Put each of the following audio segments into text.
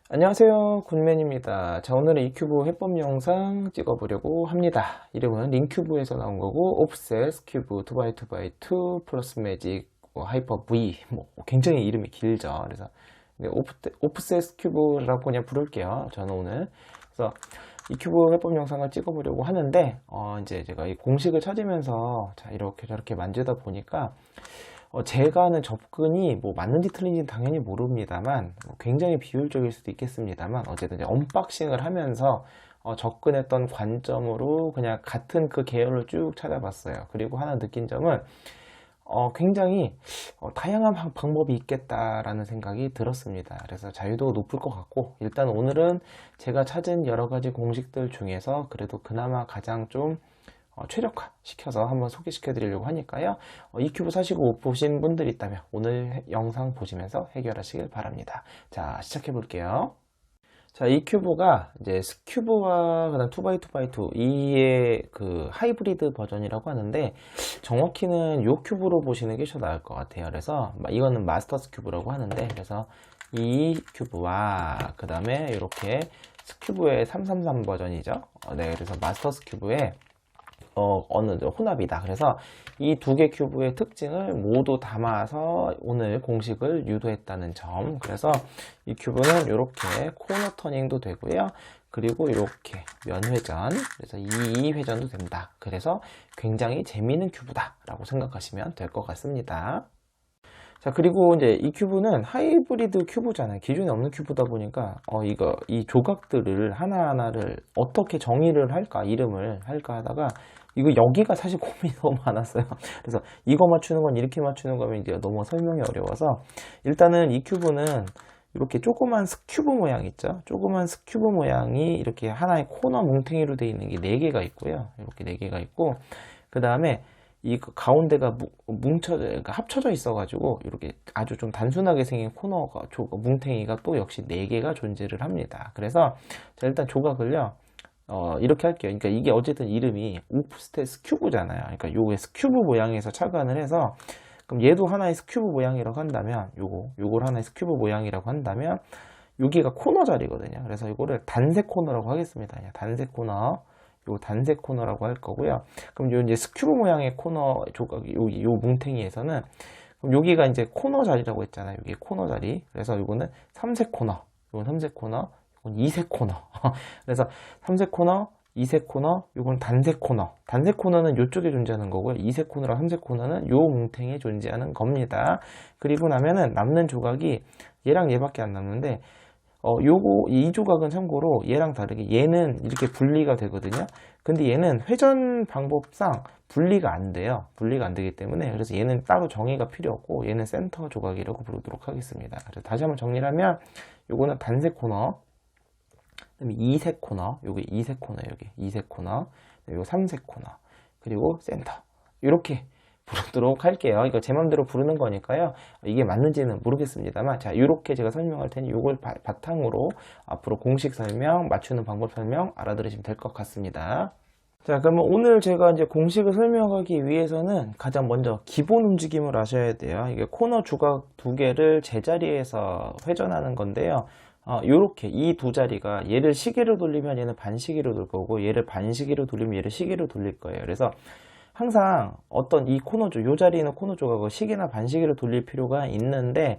안녕하세요, 굿맨입니다. 자, 오늘은 이큐브 해법 영상 찍어보려고 합니다. 이름은 링큐브에서 나온 거고, 옵셋 큐브 2x2x2 플러스 매직 하이퍼 V, 굉장히 이름이 길죠. 그래서 옵셋 큐브라고 그냥 부를게요, 저는 오늘. 그래서 이 큐브 해법 영상을 찍어보려고 하는데, 이제 제가 이 공식을 찾으면서 자, 이렇게 저렇게 만지다 보니까 제가 하는 접근이 맞는지 틀린지는 당연히 모릅니다만 굉장히 비효율적일 수도 있겠습니다만 어쨌든 이제 언박싱을 하면서 접근했던 관점으로 그냥 같은 그 계열을 쭉 찾아봤어요. 그리고 하나 느낀 점은 굉장히 다양한 방법이 있겠다라는 생각이 들었습니다. 그래서 자유도 높을 것 같고, 일단 오늘은 제가 찾은 여러 가지 공식들 중에서 그래도 그나마 가장 좀 최적화 시켜서 한번 소개시켜 드리려고 하니까요. 이 큐브 사시고 못 보신 분들이 있다면 오늘 영상 보시면서 해결하시길 바랍니다. 자, 시작해 볼게요. 자, 이 큐브가 이제 스큐브와 그다음 2x2x2 이의 그 하이브리드 버전이라고 하는데, 정확히는 요 큐브로 보시는 게 더 나을 것 같아요. 그래서 이거는 마스터스 큐브라고 하는데, 그래서 이 큐브와 그 다음에 이렇게 스큐브의 333 버전이죠. 네, 그래서 마스터스 큐브의 어느 혼합이다. 그래서 이 두 개 큐브의 특징을 모두 담아서 오늘 공식을 유도했다는 점. 그래서 이 큐브는 이렇게 코너 터닝도 되고요. 그리고 이렇게 면회전, 그래서 이 회전도 된다. 그래서 굉장히 재미있는 큐브다 라고 생각하시면 될 것 같습니다. 자, 그리고 이제 이 큐브는 하이브리드 큐브잖아요. 기존에 없는 큐브다 보니까 이 조각들을 하나하나를 어떻게 정의를 할까, 이름을 할까 하다가 이거 여기가 사실 고민이 너무 많았어요. 그래서 이거 맞추는 건 이렇게 맞추는 거면 이제 너무 설명이 어려워서, 일단은 이 큐브는 이렇게 조그만 스큐브 모양 있죠. 조그만 스큐브 모양이 이렇게 하나의 코너 뭉탱이로 되어 있는 게 4개가 있고요. 이렇게 4개가 있고, 그 다음에 이 가운데가 그러니까 합쳐져 있어가지고 이렇게 아주 좀 단순하게 생긴 코너가 뭉탱이가 또 역시 4개가 존재를 합니다. 그래서 자, 일단 조각을요 이렇게 할게요. 그러니까 이게 어쨌든 이름이 옵스텟 스큐브잖아요. 그러니까 요게 스큐브 모양에서 착안을 해서, 그럼 얘도 하나의 스큐브 모양이라고 한다면 요걸 하나의 스큐브 모양이라고 한다면 여기가 코너 자리거든요. 그래서 이거를 단색 코너라고 하겠습니다. 그냥 단색 코너, 요 단색 코너라고 할 거고요. 그럼 요 이제 스큐브 모양의 코너 조각, 요 뭉탱이에서는 그럼 여기가 이제 코너 자리라고 했잖아요. 여기 코너 자리. 그래서 요거는 삼색 코너, 요건 삼색 코너, 요건 이색 코너. 그래서 삼색 코너, 이색 코너, 요건 단색 코너. 단색 코너는 요쪽에 존재하는 거고요. 이색 코너랑 삼색 코너는 요 뭉탱이에 존재하는 겁니다. 그리고 나면은 남는 조각이 얘랑 얘밖에 안 남는데, 이 조각은 참고로 얘랑 다르게 얘는 이렇게 분리가 되거든요. 근데 얘는 회전 방법상 분리가 안 돼요. 분리가 안 되기 때문에, 그래서 얘는 따로 정의가 필요 없고 얘는 센터 조각이라고 부르도록 하겠습니다. 그래서 다시 한번 정리를 하면, 요거는 단색 코너, 그다음에 이색 코너, 여기 이색 코너, 여기 이색 코너, 요거 삼색 코너, 그리고 센터, 이렇게 부르도록 할게요. 이거 제 맘대로 부르는 거니까요. 이게 맞는지는 모르겠습니다만, 자, 이렇게 제가 설명할 테니 이걸 바탕으로 앞으로 공식 설명, 맞추는 방법 설명 알아들으시면 될 것 같습니다. 자, 그러면 오늘 제가 이제 공식을 설명하기 위해서는 가장 먼저 기본 움직임을 아셔야 돼요. 이게 코너 조각 2개를 제자리에서 회전하는 건데요. 요렇게 이 두 자리가, 얘를 시계로 돌리면 얘는 반시계로 돌 거고, 얘를 반시계로 돌리면 얘를 시계로 돌릴 거예요. 그래서 항상 어떤 이 요 자리에 있는 코너 조각을 시계나 반시계로 돌릴 필요가 있는데,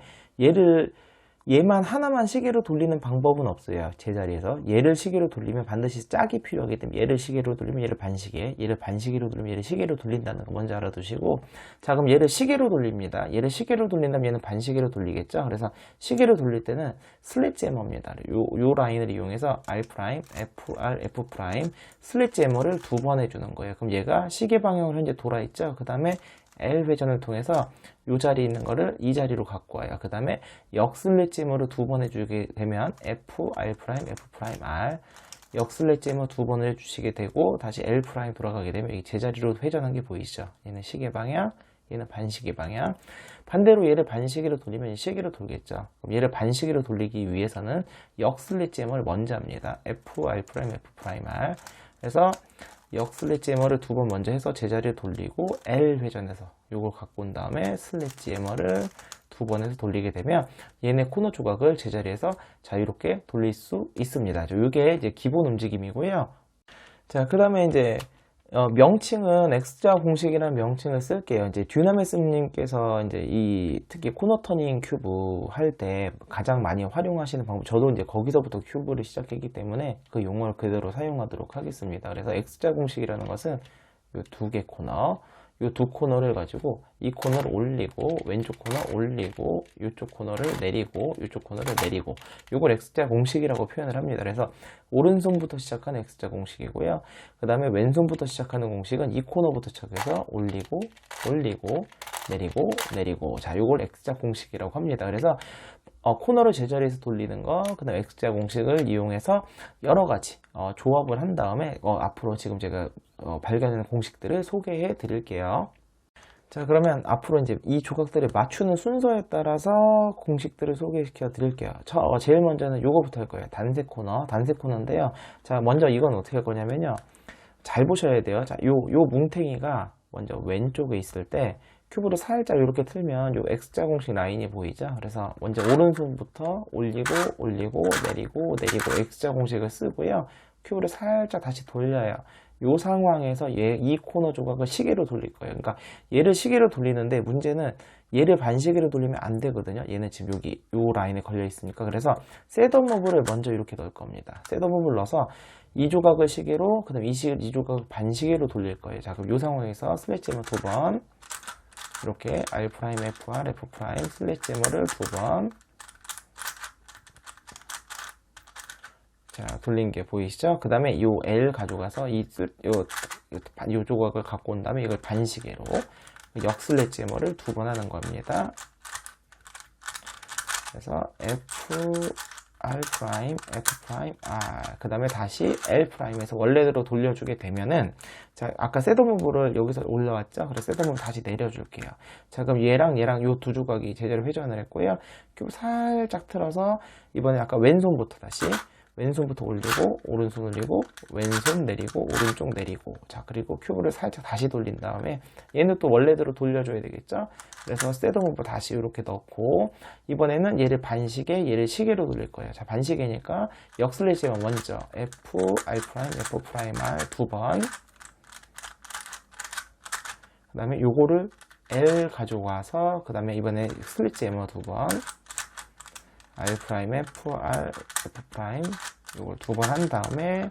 얘만 하나만 시계로 돌리는 방법은 없어요. 제자리에서 얘를 시계로 돌리면 반드시 짝이 필요하기 때문에 얘를 시계로 돌리면 얘를 반시계, 얘를 반시계로 돌리면 얘를 시계로 돌린다는 거 먼저 알아두시고, 자, 그럼 얘를 시계로 돌립니다. 얘를 시계로 돌린다면 얘는 반시계로 돌리겠죠. 그래서 시계로 돌릴 때는 슬릿제머입니다. 요 라인을 이용해서 R', FR, F' 슬릿제머를 2번 해주는 거예요. 그럼 얘가 시계 방향으로 현재 돌아 있죠. 그 다음에 L 회전을 통해서 이 자리에 있는 거를 이 자리로 갖고 와요. 그 다음에 역슬릿제머를 2번 해주게 되면 F, R', F', R, 역슬릿제머 2번을 해주시게 되고, 다시 L' 돌아가게 되면 이 제자리로 회전한 게 보이시죠? 얘는 시계 방향, 얘는 반시계 방향. 반대로 얘를 반시계로 돌리면 시계로 돌겠죠. 그럼 얘를 반시계로 돌리기 위해서는 역슬릿제머를 먼저 합니다. F, R', F', R. 그래서 역 슬래지해머를 두 번 먼저 해서 제자리를 돌리고 L 회전해서 요걸 갖고 온 다음에 슬래지해머를 두 번 해서 돌리게 되면 얘네 코너 조각을 제자리에서 자유롭게 돌릴 수 있습니다. 이게 이제 기본 움직임이고요. 자, 그 다음에 이제 명칭은 X자 공식이라는 명칭을 쓸게요. 이제 듀나메스님께서 이제 특히 코너 터닝 큐브 할 때 가장 많이 활용하시는 방법, 저도 이제 거기서부터 큐브를 시작했기 때문에 그 용어를 그대로 사용하도록 하겠습니다. 그래서 X자 공식이라는 것은 이 두 개 코너, 이 두 코너를 가지고 이 코너를 올리고 왼쪽 코너 올리고 이쪽 코너를 내리고 이쪽 코너를 내리고, 이걸 X자 공식이라고 표현을 합니다. 그래서 오른손부터 시작하는 X자 공식이고요. 그 다음에 왼손부터 시작하는 공식은 이 코너부터 시작해서 올리고 올리고 내리고 내리고, 자, 이걸 X자 공식이라고 합니다. 그래서 코너를 제자리에서 돌리는 거, 그 다음에 X자 공식을 이용해서 여러 가지 조합을 한 다음에 앞으로 지금 제가 발견하는 공식들을 소개해 드릴게요. 자, 그러면 앞으로 이제 이 조각들을 맞추는 순서에 따라서 공식들을 소개시켜 드릴게요. 제일 먼저는 요거부터 할 거예요. 단색 코너인데요. 자, 먼저 이건 어떻게 할 거냐면요. 잘 보셔야 돼요. 자, 요 뭉탱이가 먼저 왼쪽에 있을 때 큐브를 살짝 이렇게 틀면 요 X자 공식 라인이 보이죠? 그래서 먼저 오른손부터 올리고 올리고 내리고 내리고 X자 공식을 쓰고요. 큐브를 살짝 다시 돌려요. 이 상황에서 이 코너 조각을 시계로 돌릴 거예요. 그러니까 얘를 시계로 돌리는데 문제는 얘를 반시계로 돌리면 안 되거든요. 얘는 지금 여기 이 라인에 걸려 있으니까. 그래서 셋업 무브를 먼저 이렇게 넣을 겁니다. 셋업 무브를 넣어서 이 조각을 시계로, 그 다음에 이 조각을 반시계로 돌릴 거예요. 자, 그럼 이 상황에서 슬래지해머 두 번, 이렇게 R', FR, F' 슬래지해머를 두 번, 자, 돌린 게 보이시죠? 그 다음에 이 L 가져가서 이 조각을 갖고 온 다음에 이걸 반시계로 역 슬래지해머를 두 번 하는 겁니다. 그래서 F, R', F', R. 그 다음에 다시 L'에서 원래대로 돌려주게 되면은, 자, 아까 셋업 무브를 여기서 올라왔죠? 그래서 셋업 무브 다시 내려줄게요. 자, 그럼 얘랑 요 두 조각이 제자리로 회전을 했고요. 큐브 살짝 틀어서 이번에 아까 왼손부터 다시 왼손부터 올리고 오른손 올리고 왼손 내리고 오른쪽 내리고, 자, 그리고 큐브를 살짝 다시 돌린 다음에 얘는 또 원래대로 돌려줘야 되겠죠. 그래서 셋업 무브 다시 이렇게 넣고 이번에는 얘를 반시계, 얘를 시계로 돌릴 거예요. 자, 반시계니까 역 슬래지해머 먼저 F, R', F', R 두 번, 그 다음에 요거를 L 가져와서 그 다음에 이번에 슬래지해머 두 번, R', F, R, F' 이걸 두 번 한 다음에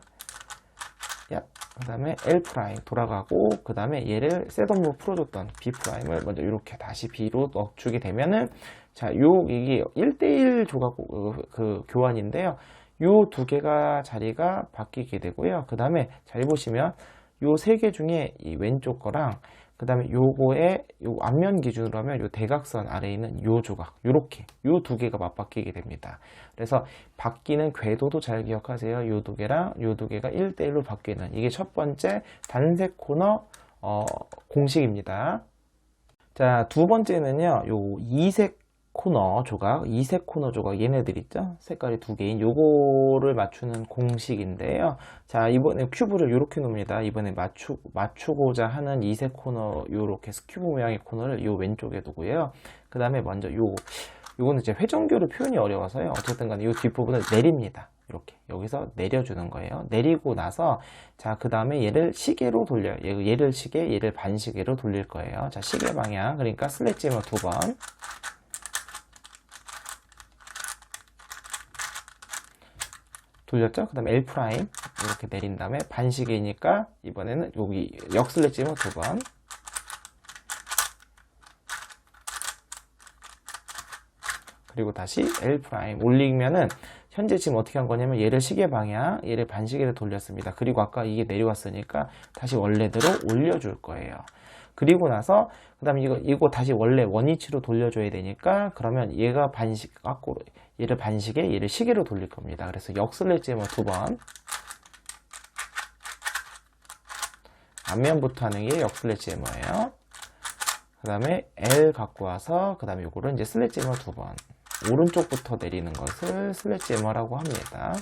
그 다음에 L' 돌아가고, 그 다음에 얘를 셋업 무브 풀어줬던 B'을 먼저 이렇게 다시 B로 넣어주게 되면은, 자, 이게 1대1 조각 교환인데요. 요 두 개가 자리가 바뀌게 되고요. 그 다음에 잘 보시면 요 세 개 중에 이 왼쪽 거랑 그 다음에 요거의 요 앞면 기준으로 하면 요 대각선 아래에 있는 요 조각, 요렇게 요 두 개가 맞바뀌게 됩니다. 그래서 바뀌는 궤도도 잘 기억하세요. 요 두 개랑 요 두 개가 1대1로 바뀌는, 이게 첫 번째 단색 코너 공식입니다. 자, 두 번째는요, 요 이색 코너 조각, 이색 코너 조각, 얘네들 있죠? 색깔이 두 개인 요거를 맞추는 공식인데요. 자, 이번에 큐브를 이렇게 놓습니다. 이번에 맞추고자 하는 이색 코너, 요렇게 큐브 모양의 코너를 요 왼쪽에 두고요. 그 다음에 먼저 요거는 이제 회전교로 표현이 어려워서요. 어쨌든 간에 요 뒷부분을 내립니다. 이렇게 여기서 내려주는 거예요. 내리고 나서, 자, 그 다음에 얘를 시계로 돌려요. 얘를 시계, 얘를 반시계로 돌릴 거예요. 자, 시계 방향, 그러니까 슬래지해머 두 번, 돌렸죠? 그 다음에 L' 이렇게 내린 다음에 반시계니까 이번에는 여기 역 슬래지해머 두 번, 그리고 다시 L' 올리면은 현재 지금 어떻게 한 거냐면 얘를 시계 방향, 얘를 반시계로 돌렸습니다. 그리고 아까 이게 내려왔으니까 다시 원래대로 올려줄 거예요. 그리고 나서 그 다음에 이거 다시 원래 원위치로 돌려줘야 되니까, 그러면 얘가 거꾸로 얘를 반시계, 얘를 시계로 돌릴 겁니다. 그래서 역 슬래지해머 두 번, 앞면부터 하는 게 역 슬래지해머예요. 그 다음에 L 갖고 와서 그 다음에 요거를 이제 슬래지해머 두 번, 오른쪽부터 내리는 것을 슬래지해머라고 합니다.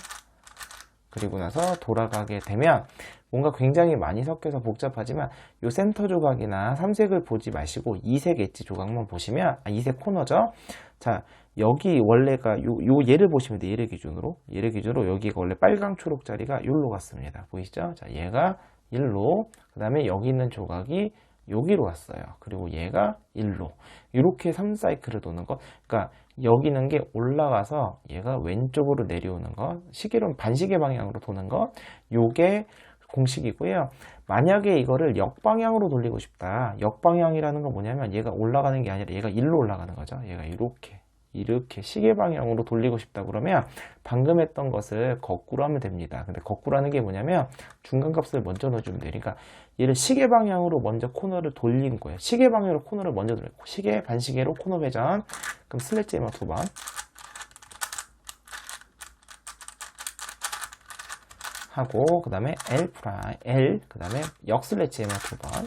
그리고 나서 돌아가게 되면 뭔가 굉장히 많이 섞여서 복잡하지만 요 센터 조각이나 삼색을 보지 마시고 이색 엣지 조각만 보시면, 이색 코너죠. 자, 여기 원래가 요 얘를 보시면 돼요. 얘를 기준으로 여기가 원래 빨강 초록 자리가 여기로 갔습니다. 보이시죠? 자, 얘가 1로, 그 다음에 여기 있는 조각이 여기로 왔어요. 그리고 얘가 1로. 이렇게 3사이클을 도는 거. 그러니까 여기 있는 게 올라가서 얘가 왼쪽으로 내려오는 거. 시계로는 반시계 방향으로 도는 거. 요게 공식이고요. 만약에 이거를 역방향으로 돌리고 싶다. 역방향이라는 건 뭐냐면 얘가 올라가는 게 아니라 얘가 1로 올라가는 거죠. 얘가 이렇게 시계 방향으로 돌리고 싶다 그러면 방금 했던 것을 거꾸로 하면 됩니다. 근데 거꾸로 하는 게 뭐냐면 중간값을 먼저 넣어주면 돼요. 그러니까 얘를 시계 방향으로 먼저 코너를 돌린 거예요. 시계 방향으로 코너를 먼저 돌리고, 시계 반시계로 코너 회전. 그럼 슬래지 해머 2번 하고, 그 다음에 L, 그 다음에 역슬래지 해머 2번.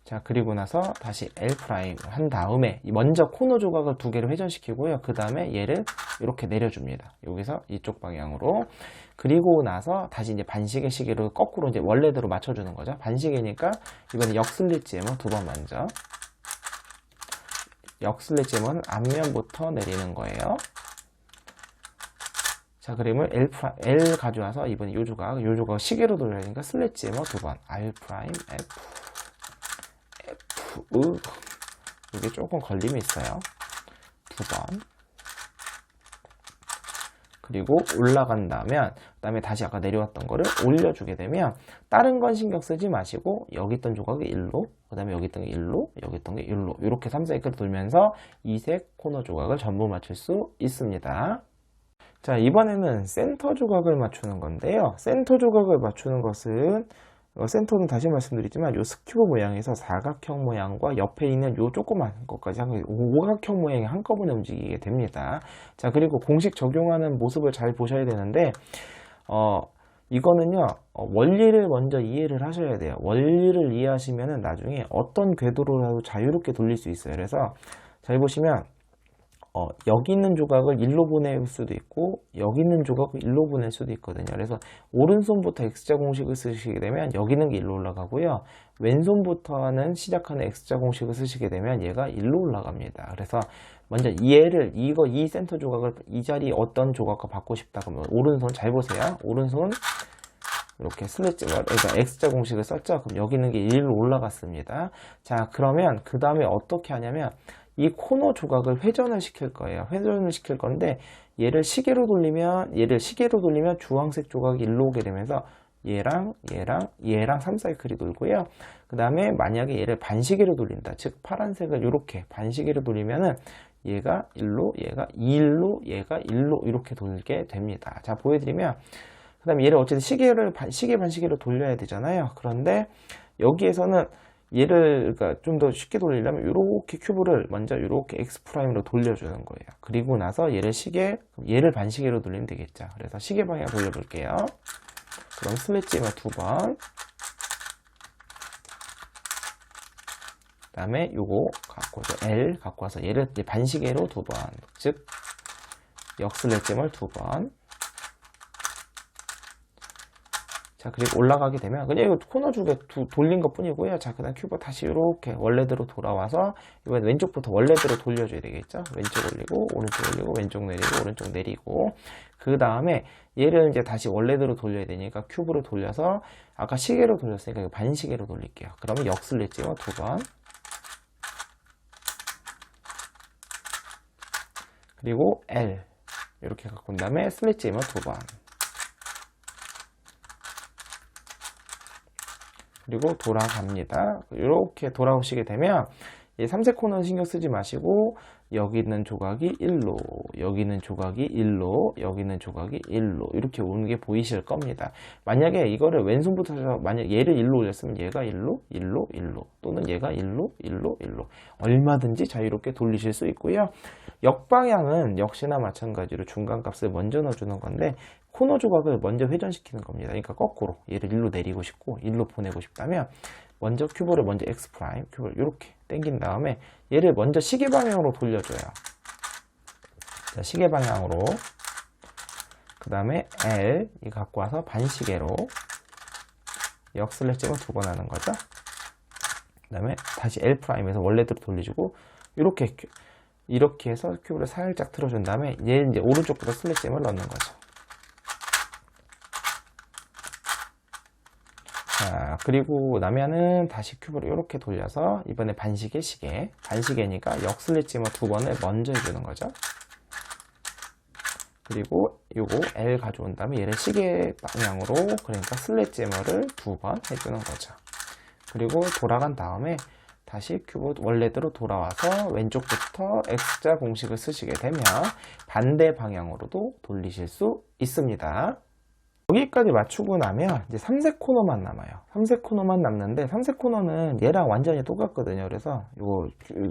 자, 그리고 나서 다시 L' 한 다음에 먼저 코너 조각을 두 개를 회전시키고요. 그 다음에 얘를 이렇게 내려줍니다. 여기서 이쪽 방향으로. 그리고 나서 다시 이제 반시계 시계로 거꾸로 이제 원래대로 맞춰주는 거죠. 반시계니까 이번에 역슬릿지 해머 2번 먼저. 역슬릿지 해머는 앞면부터 내리는 거예요. 자, 그러면 L 가져와서 이번에 요 조각 시계로 돌려야 되니까 슬래지 해머 2번. R', F. 이게 조금 걸림이 있어요. 2번. 그리고 올라간다면, 그 다음에 다시 아까 내려왔던 거를 올려주게 되면, 다른 건 신경 쓰지 마시고, 여기 있던 조각이 1로, 그 다음에 여기 있던 게 1로, 여기 있던 게 1로, 이렇게 3사이클 돌면서 이색 코너 조각을 전부 맞출 수 있습니다. 자, 이번에는 센터 조각을 맞추는 건데요. 센터 조각을 맞추는 것은, 센터는 다시 말씀드리지만 요 스큐브 모양에서 사각형 모양과 옆에 있는 요 조그만 것까지 오각형 모양이 한꺼번에 움직이게 됩니다. 자, 그리고 공식 적용하는 모습을 잘 보셔야 되는데, 이거는요, 원리를 먼저 이해를 하셔야 돼요. 원리를 이해하시면은 나중에 어떤 궤도로라도 자유롭게 돌릴 수 있어요. 그래서 잘 보시면 여기 있는 조각을 일로 보낼 수도 있고 여기 있는 조각을 일로 보낼 수도 있거든요. 그래서 오른손부터 X자 공식을 쓰시게 되면 여기 있는 게 일로 올라가고요. 왼손부터는 시작하는 X자 공식을 쓰시게 되면 얘가 일로 올라갑니다. 그래서 먼저 이 센터 조각을 이 자리 어떤 조각과 받고 싶다 그러면 오른손 잘 보세요. 오른손 이렇게 그러니까 X자 공식을 썼죠. 그럼 여기 있는 게 일로 올라갔습니다. 자, 그러면 그 다음에 어떻게 하냐면 이 코너 조각을 회전을 시킬 거예요. 회전을 시킬 건데 얘를 시계로 돌리면 주황색 조각이 일로 오게 되면서 얘랑 3사이클이 돌고요. 그 다음에 만약에 얘를 반시계로 돌린다. 즉 파란색을 이렇게 반시계로 돌리면은 얘가 1로, 얘가 2일로, 얘가 1로 이렇게 돌게 됩니다. 자, 보여드리면 그 다음에 얘를 어쨌든 시계 반시계로 돌려야 되잖아요. 그런데 여기에서는 얘를 그러니까 좀 더 쉽게 돌리려면 이렇게 큐브를 먼저 이렇게 X'으로 돌려주는 거예요. 그리고 나서 얘를 반시계로 돌리면 되겠죠. 그래서 시계 방향 돌려볼게요. 그럼 슬래지 해머 2번. 그 다음에 요거 L 갖고 와서 얘를 반시계로 2번. 즉 역슬래지 해머 2번. 자, 그리고 올라가게 되면 그냥 이거 코너 쪽에 돌린 것 뿐이고요. 자, 그 다음 큐브 다시 이렇게 원래대로 돌아와서 이번엔 왼쪽부터 원래대로 돌려줘야 되겠죠. 왼쪽 올리고 오른쪽 올리고 왼쪽 내리고 오른쪽 내리고, 그 다음에 얘를 이제 다시 원래대로 돌려야 되니까 큐브로 돌려서 아까 시계로 돌렸으니까 이거 반시계로 돌릴게요. 그러면 역슬래지 해머 2번. 그리고 L 이렇게 갖고 온 다음에 슬래지 해머 2번. 그리고 돌아갑니다. 이렇게 돌아오시게 되면 이 삼색 코너는 신경 쓰지 마시고 여기 있는 조각이 1로, 여기 있는 조각이 1로, 여기 있는 조각이 1로 이렇게 오는 게 보이실 겁니다. 만약에 이거를 왼손부터 해서 만약 얘를 1로 올렸으면 얘가 1로, 1로, 1로 또는 얘가 1로, 1로, 1로 얼마든지 자유롭게 돌리실 수 있고요. 역방향은 역시나 마찬가지로 중간값을 먼저 넣어주는 건데 코너 조각을 먼저 회전시키는 겁니다. 그러니까 거꾸로 얘를 1로 내리고 싶고 1로 보내고 싶다면 먼저 큐브를 먼저 X'를 이렇게 당긴 다음에 얘를 먼저 시계 방향으로 돌려줘요. 자, 시계 방향으로, 그 다음에 L 이 갖고 와서 반시계로 역슬래짐을 2번 하는 거죠. 그 다음에 다시 L'에서 원래대로 돌려주고, 이렇게 해서 큐브를 살짝 틀어준 다음에 얘 이제 오른쪽부터 슬래짐을 넣는 거죠. 자, 그리고 나면은 다시 큐브를 이렇게 돌려서 이번에 반시계니까 역슬래짐을 2번을 먼저 해주는 거죠. 그리고 요거 L 가져온 다음에 얘를 시계 방향으로, 그러니까 슬래짐을 2번 해주는 거죠. 그리고 돌아간 다음에 다시 큐브 원래대로 돌아와서 왼쪽부터 X자 공식을 쓰시게 되면 반대 방향으로도 돌리실 수 있습니다. 여기까지 맞추고 나면 이제 3색 코너만 남아요. 3색 코너만 남는데 3색 코너는 얘랑 완전히 똑같거든요. 그래서 이거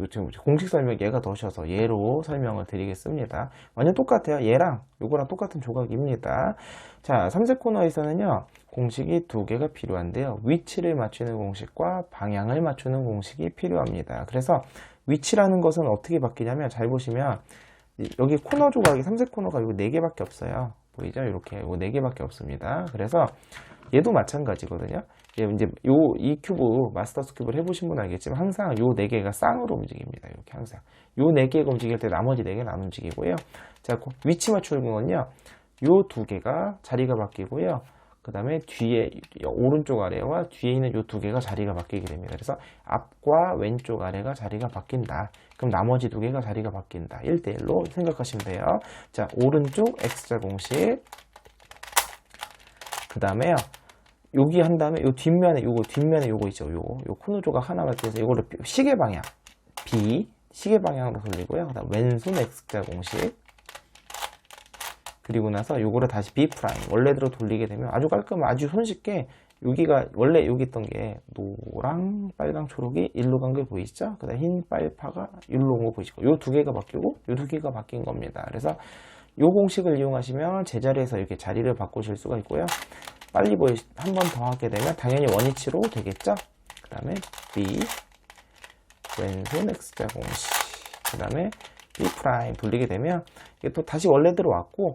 지금 공식 설명 얘가 더셔서 얘로 설명을 드리겠습니다. 완전 똑같아요. 얘랑 이거랑 똑같은 조각입니다. 자, 3색 코너에서는요, 공식이 2개가 필요한데요. 위치를 맞추는 공식과 방향을 맞추는 공식이 필요합니다. 그래서 위치라는 것은 어떻게 바뀌냐면, 잘 보시면 여기 코너 조각이 3색 코너가 요 4개밖에 없어요. 보이죠? 이렇게 요 4개밖에 없습니다. 그래서 얘도 마찬가지거든요. 이제 이 큐브, 마스터스 큐브를 해보신 분은 알겠지만 항상 요 4개가 쌍으로 움직입니다. 이렇게 항상 요 4개가 움직일 때 나머지 4개는 안 움직이고요. 자, 위치 맞추는 건요, 요 2개가 자리가 바뀌고요. 그 다음에 뒤에 오른쪽 아래와 뒤에 있는 요 2개가 자리가 바뀌게 됩니다. 그래서 앞과 왼쪽 아래가 자리가 바뀐다. 그럼 나머지 2개가 자리가 바뀐다. 1대1로 생각하시면 돼요. 자, 오른쪽 X자 공식. 그 다음에요, 여기 한 다음에 요 뒷면에 요거 있죠. 요 코너 조각 하나가 있어서 이거를 시계 방향 B, 시계 방향으로 돌리고요. 그 다음 왼손 X자 공식. 그리고 나서 요거를 다시 B 프라임 원래대로 돌리게 되면 아주 깔끔한, 아주 손쉽게, 여기가 원래 여기 있던 게 노랑, 빨강, 초록이 일로 간 게 보이시죠? 그 다음 흰, 빨파가 일로 온 거 보이시고, 요 2개가 바뀌고 요 2개가 바뀐 겁니다. 그래서 요 공식을 이용하시면 제자리에서 이렇게 자리를 바꾸실 수가 있고요. 빨리 한 번 더 하게 되면 당연히 원위치로 되겠죠? 그 다음에 B, 왼손 X자 공식, 그 다음에 B 프라임 돌리게 되면 이게 또 다시 원래대로 왔고,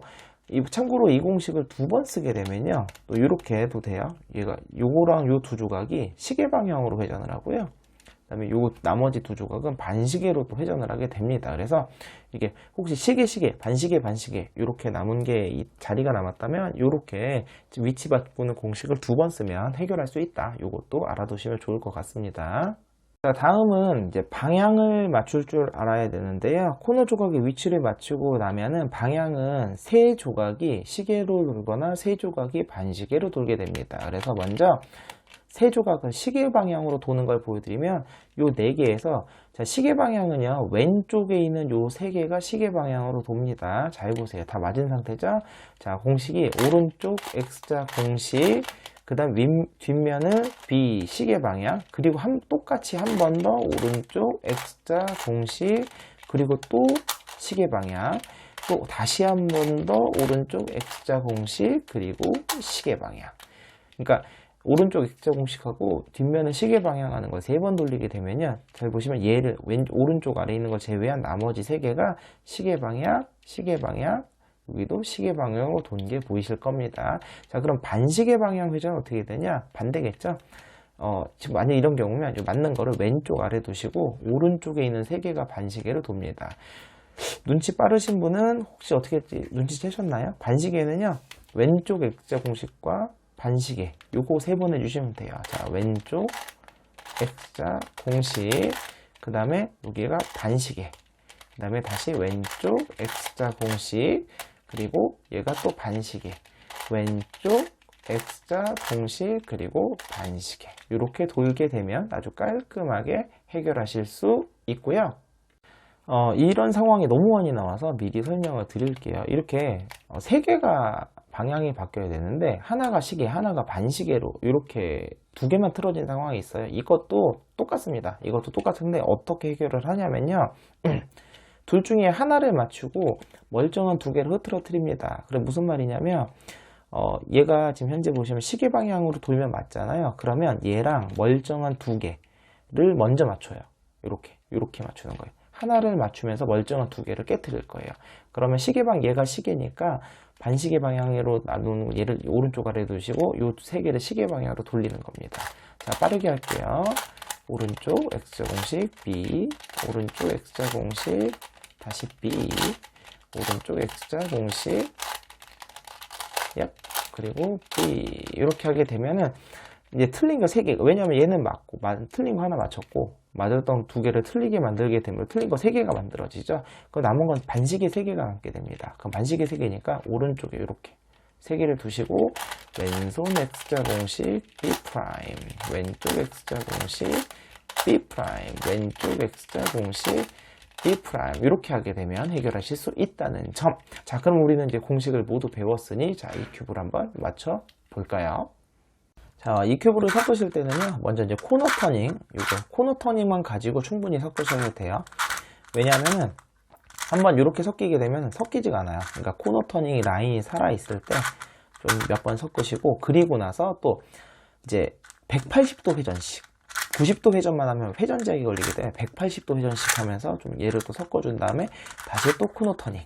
참고로 이 공식을 2번 쓰게 되면요, 또 이렇게 해도 돼요. 얘가 요거랑 요 2 조각이 시계 방향으로 회전을 하고요. 그 다음에 요 나머지 2 조각은 반시계로 또 회전을 하게 됩니다. 그래서 이게 혹시 시계, 반시계 이렇게 남은 게 이 자리가 남았다면 이렇게 위치 바꾸는 공식을 2번 쓰면 해결할 수 있다. 요것도 알아두시면 좋을 것 같습니다. 자, 다음은 이제 방향을 맞출 줄 알아야 되는데요. 코너 조각의 위치를 맞추고 나면은 방향은 3조각이 시계로 돌거나 3조각이 반시계로 돌게 됩니다. 그래서 먼저 3조각은 시계 방향으로 도는 걸 보여드리면, 요 4개에서, 자, 시계 방향은요, 왼쪽에 있는 요 3개가 시계 방향으로 돕니다. 잘 보세요. 다 맞은 상태죠? 자, 공식이 오른쪽 X자 공식, 그 다음 뒷면은 B 시계 방향, 그리고 똑같이 한 번 더 오른쪽 X자 공식, 그리고 또 시계 방향, 또 다시 한 번 더 오른쪽 X자 공식, 그리고 시계 방향. 그러니까 오른쪽 X자 공식하고 뒷면은 시계 방향 하는 걸 3번 돌리게 되면요, 잘 보시면 얘를 오른쪽 아래에 있는 걸 제외한 나머지 3개가 시계 방향, 여기도 시계 방향으로 도는 게 보이실 겁니다. 자, 그럼 반시계 방향 회전은 어떻게 되냐? 반대겠죠? 지금 만약 이런 경우면 맞는 거를 왼쪽 아래 두시고 오른쪽에 있는 3개가 반시계로 돕니다. 눈치 빠르신 분은 혹시 어떻게 눈치채셨나요? 반시계는요, 왼쪽 X자 공식과 반시계 요거 3번 해주시면 돼요. 자, 왼쪽 X자 공식, 그 다음에 여기가 반시계, 그 다음에 다시 왼쪽 X자 공식, 그리고 얘가 또 반시계, 왼쪽 X자 공식, 그리고 반시계, 이렇게 돌게 되면 아주 깔끔하게 해결하실 수 있고요. 이런 상황이 너무 많이 나와서 미리 설명을 드릴게요. 이렇게 3개가 방향이 바뀌어야 되는데 하나가 시계, 하나가 반시계로 이렇게 2개만 틀어진 상황이 있어요. 이것도 똑같습니다. 이것도 똑같은데 어떻게 해결을 하냐면요, 둘 중에 하나를 맞추고 멀쩡한 2개를 흐트러뜨립니다. 그래, 무슨 말이냐면 얘가 지금 현재 보시면 시계 방향으로 돌면 맞잖아요. 그러면 얘랑 멀쩡한 2개를 먼저 맞춰요. 이렇게 맞추는 거예요. 하나를 맞추면서 멀쩡한 두 개를 깨트릴 거예요. 그러면 시계방 얘가 시계니까 반시계 방향으로 나누는 얘를 오른쪽 아래 두시고 요 세 개를 시계 방향으로 돌리는 겁니다. 자, 빠르게 할게요. 오른쪽 x제공식 B, 오른쪽 x제공식 다시 B, 오른쪽 x제공식 그리고 B. 이렇게 하게 되면은 이제 틀린 거 3개. 왜냐면 얘는 맞고 틀린 거 하나 맞췄고 맞았던 두 개를 틀리게 만들게 되면 틀린 거 3개가 만들어지죠. 그 남은 건 반시계 3개가 남게 됩니다. 그럼 반시계 3개니까 오른쪽에 이렇게 3개를 두시고 왼손 x제공식 B 프라임, 왼쪽 x제공식 B 프라임, 왼쪽 x제공식 B 프라임 이렇게 하게 되면 해결하실 수 있다는 점. 자, 그럼 우리는 이제 공식을 모두 배웠으니 자, 이 큐브를 한번 맞춰 볼까요? 자, 이 큐브를 섞으실 때는요, 먼저 이제 코너 터닝, 코너 터닝만 가지고 충분히 섞으셔도 돼요. 왜냐하면은 한번 이렇게 섞이게 되면 섞이지가 않아요. 그러니까 코너 터닝이 라인이 살아 있을 때 좀 몇 번 섞으시고, 그리고 나서 또 이제 180도 회전식, 90도 회전만 하면 회전 제약이 걸리기 때문에 180도 회전식 하면서 좀 얘를 또 섞어준 다음에 다시 또 코너 터닝.